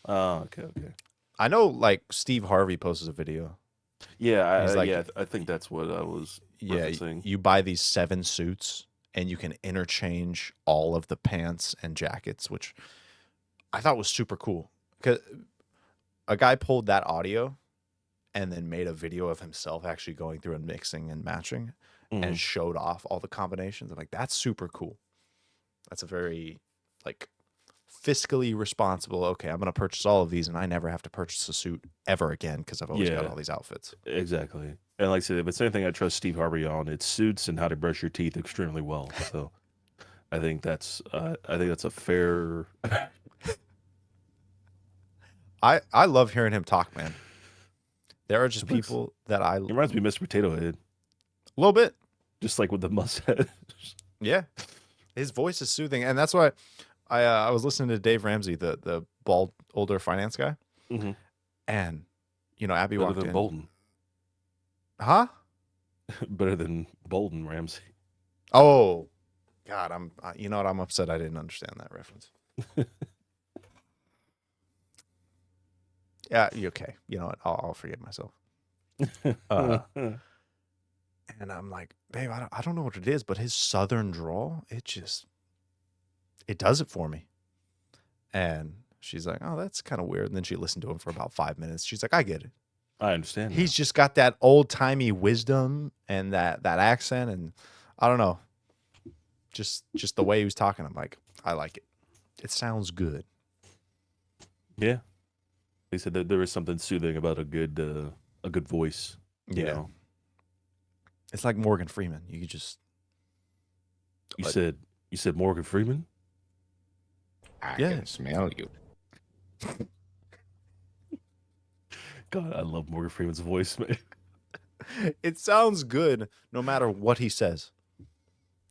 Oh, okay, okay. I know, like Steve Harvey posted a video. Yeah, He's like, I think that's what I was yeah, referencing. you buy these 7 suits and you can interchange all of the pants and jackets, which I thought was super cool. Because a guy pulled that audio and then made a video of himself actually going through and mixing and matching Hmm. and showed off all the combinations. I'm like, that's super cool. That's a very like fiscally responsible. Okay, I'm gonna purchase all of these, and I never have to purchase a suit ever again because I've always got Yeah, all these outfits. exactly. And like I said, if it's anything I trust Steve Harvey on, it's suits and how to brush your teeth extremely well. So I think that's a fair. I love hearing him talk, man. There are just It looks. people that I It reminds me of Mr. Potato Head, a little bit. just like with the mustache. Yeah, his voice is soothing, and that's why I was listening to Dave Ramsey, the bald older finance guy, Hmm. and Abby Better walked than in. Bolden. Huh? Better than Bolden Ramsey. Oh, God, you know what? I'm upset I didn't understand that reference. Yeah, okay. You know what? I'll forgive myself. Uh, and I'm like, babe, I don't know what it is, but his southern drawl, it does it for me. And she's like, oh, that's kind of weird. And then she listened to him for about 5 minutes. She's like, I get it. I understand now. He's just got that old timey wisdom and that accent, and I don't know, just the way he was talking. I'm like, I like it. It sounds good. Yeah, they said that there is something soothing about a good voice. You Yeah, know, it's like Morgan Freeman. You could just you like, said you said Morgan Freeman. I yeah, can smell you. God, I love Morgan Freeman's voice, man. it sounds good no matter what he says.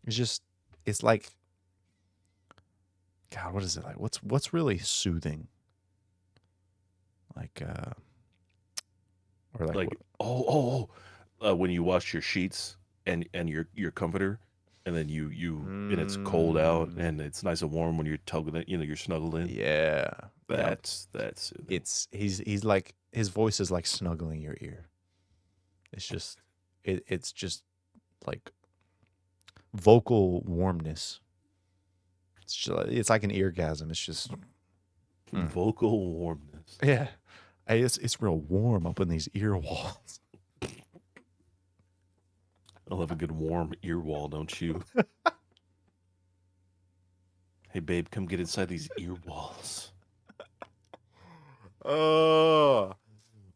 It's like, God, what is it like? What's really soothing? Like, or like, Like, what? when you wash your sheets and your comforter, and then you and it's cold out Mm, and it's nice and warm when you're tugging it, you're snuggled in. yeah, yep. That's soothing. He's like his voice is like snuggling your ear. It's just like vocal warmness. It's like an eargasm. It's just Vocal warmness. yeah. It's real warm up in these ear walls. I love a good warm ear wall, don't you? Hey babe, come get inside these ear walls.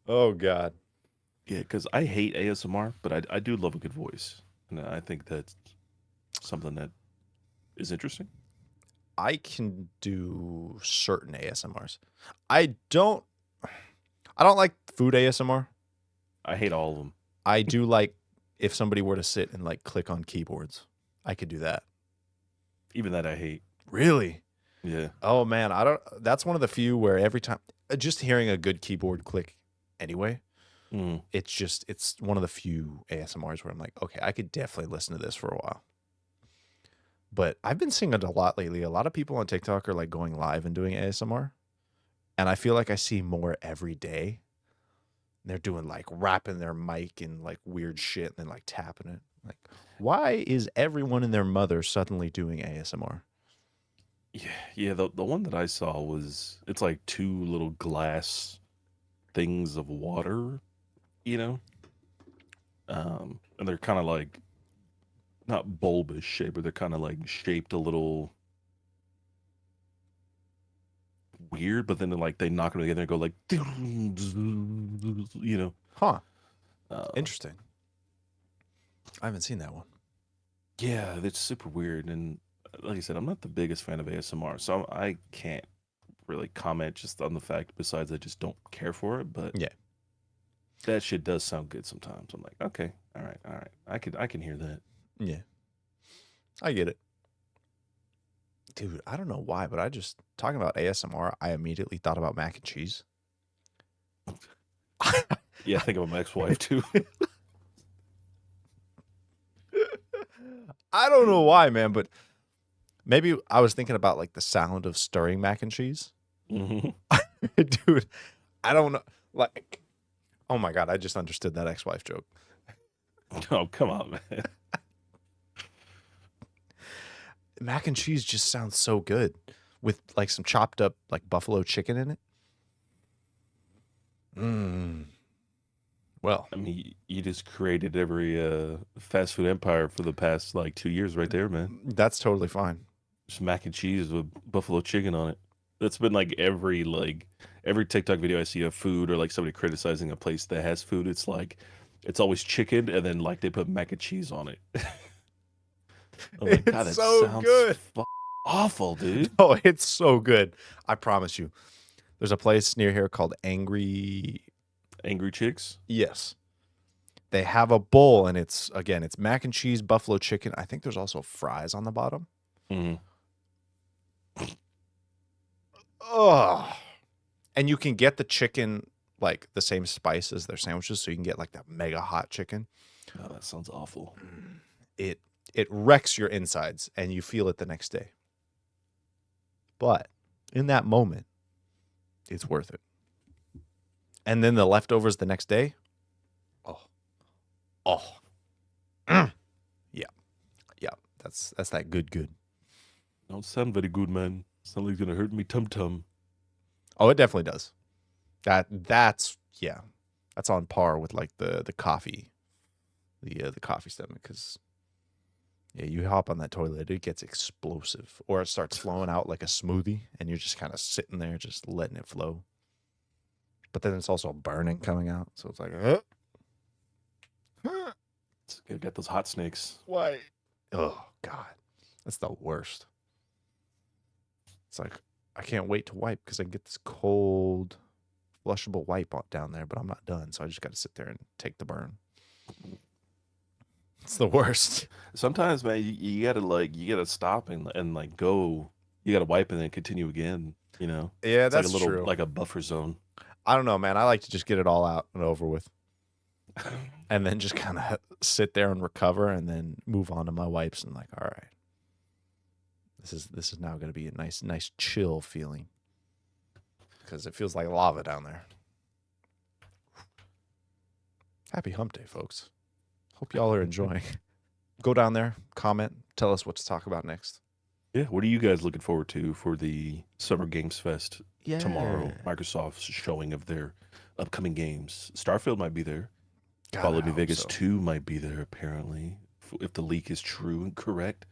Oh God. Yeah, because I hate ASMR, but I do love a good voice, and I think that's something that is interesting. I can do certain ASMRs. I don't I don't like food ASMR. I hate all of them. I do like if somebody were to sit and like click on keyboards. I could do that. Even that I hate. Really? Yeah. Oh man, I don't that's one of the few where every time just hearing a good keyboard click anyway, Mm. it's one of the few ASMRs where I'm like, okay, I could definitely listen to this for a while. But I've been seeing it a lot lately. A lot of people on TikTok are like going live and doing ASMR. And I feel like I see more every day. They're doing like wrapping their mic and like weird shit and then like tapping it. Like, why is everyone and their mother suddenly doing ASMR? Yeah. The one that I saw was it's like two little glass things of water, you know, and they're kind of like not bulbous shape, but they're kind of like shaped a little weird. But then like they knock them together and go like, you know. Huh. Uh, Interesting. I haven't seen that one. yeah, it's super weird. And like I said, I'm not the biggest fan of ASMR, so I can't really comment just on the fact. Besides, I just don't care for it. But Yeah. that shit does sound good sometimes. I'm like, okay, all right. I can hear that. Yeah. I get it. Dude, I don't know why, but I just, talking about ASMR, I immediately thought about mac and cheese. Yeah, I think of my ex-wife too. I don't know why, man, but maybe I was thinking about like the sound of stirring mac and cheese. Mhm. Dude, I don't know. Like, oh my God, I just understood that ex-wife joke. Oh, come on, man. Mac and cheese just sounds so good with like some chopped up like buffalo chicken in it. Well, I mean, you just created every fast food empire for the past like 2 years, right there, man. that's totally fine. Just mac and cheese with buffalo chicken on it. That's been like every TikTok video I see of food or like somebody criticizing a place that has food. It's like it's always chicken and then like they put mac and cheese on it. I'm like, God, It's that so sounds good. awful, dude. Oh, it's so good. I promise you. There's a place near here called Angry. Angry Chicks. Yes. They have a bowl and it's mac and cheese, buffalo chicken. I think there's also fries on the bottom. Mm. Oh. And you can get the chicken like the same spice as their sandwiches, so you can get like that mega hot chicken. Oh, that sounds awful. It wrecks your insides and you feel it the next day. But in that moment, it's worth it. And then the leftovers the next day. Oh. Yeah. That's that good. Don't sound very good, man. Something's gonna hurt me tum. Oh, it definitely does. That's on par with like the coffee, the coffee stomach, because you hop on that toilet, it gets explosive, or it starts flowing out like a smoothie, and you're just kind of sitting there, just letting it flow. But then it's also burning coming out, so it's like, It's got those hot snakes. why? Oh God, that's the worst. It's like I can't wait to wipe because I can get this cold, flushable wipe down there, but I'm not done, so I just got to sit there and take the burn. It's the worst. Sometimes, man, you gotta stop and like go. You gotta wipe and then continue again. You know, Yeah, it's like that's a little true. like a buffer zone. I don't know, man. I like to just get it all out and over with, and then just kind of sit there and recover, and then move on to my wipes. And like, all right, this is now going to be a nice chill feeling because it feels like lava down there. Happy Hump Day, folks. Hope y'all are enjoying. Go down there, comment, tell us what to talk about next. Yeah, what are you guys looking forward to for the Summer Games Fest tomorrow? Microsoft's showing of their upcoming games. Starfield might be there. God, Fallout I New hope Vegas so. 2 might be there, apparently, if the leak is true and correct.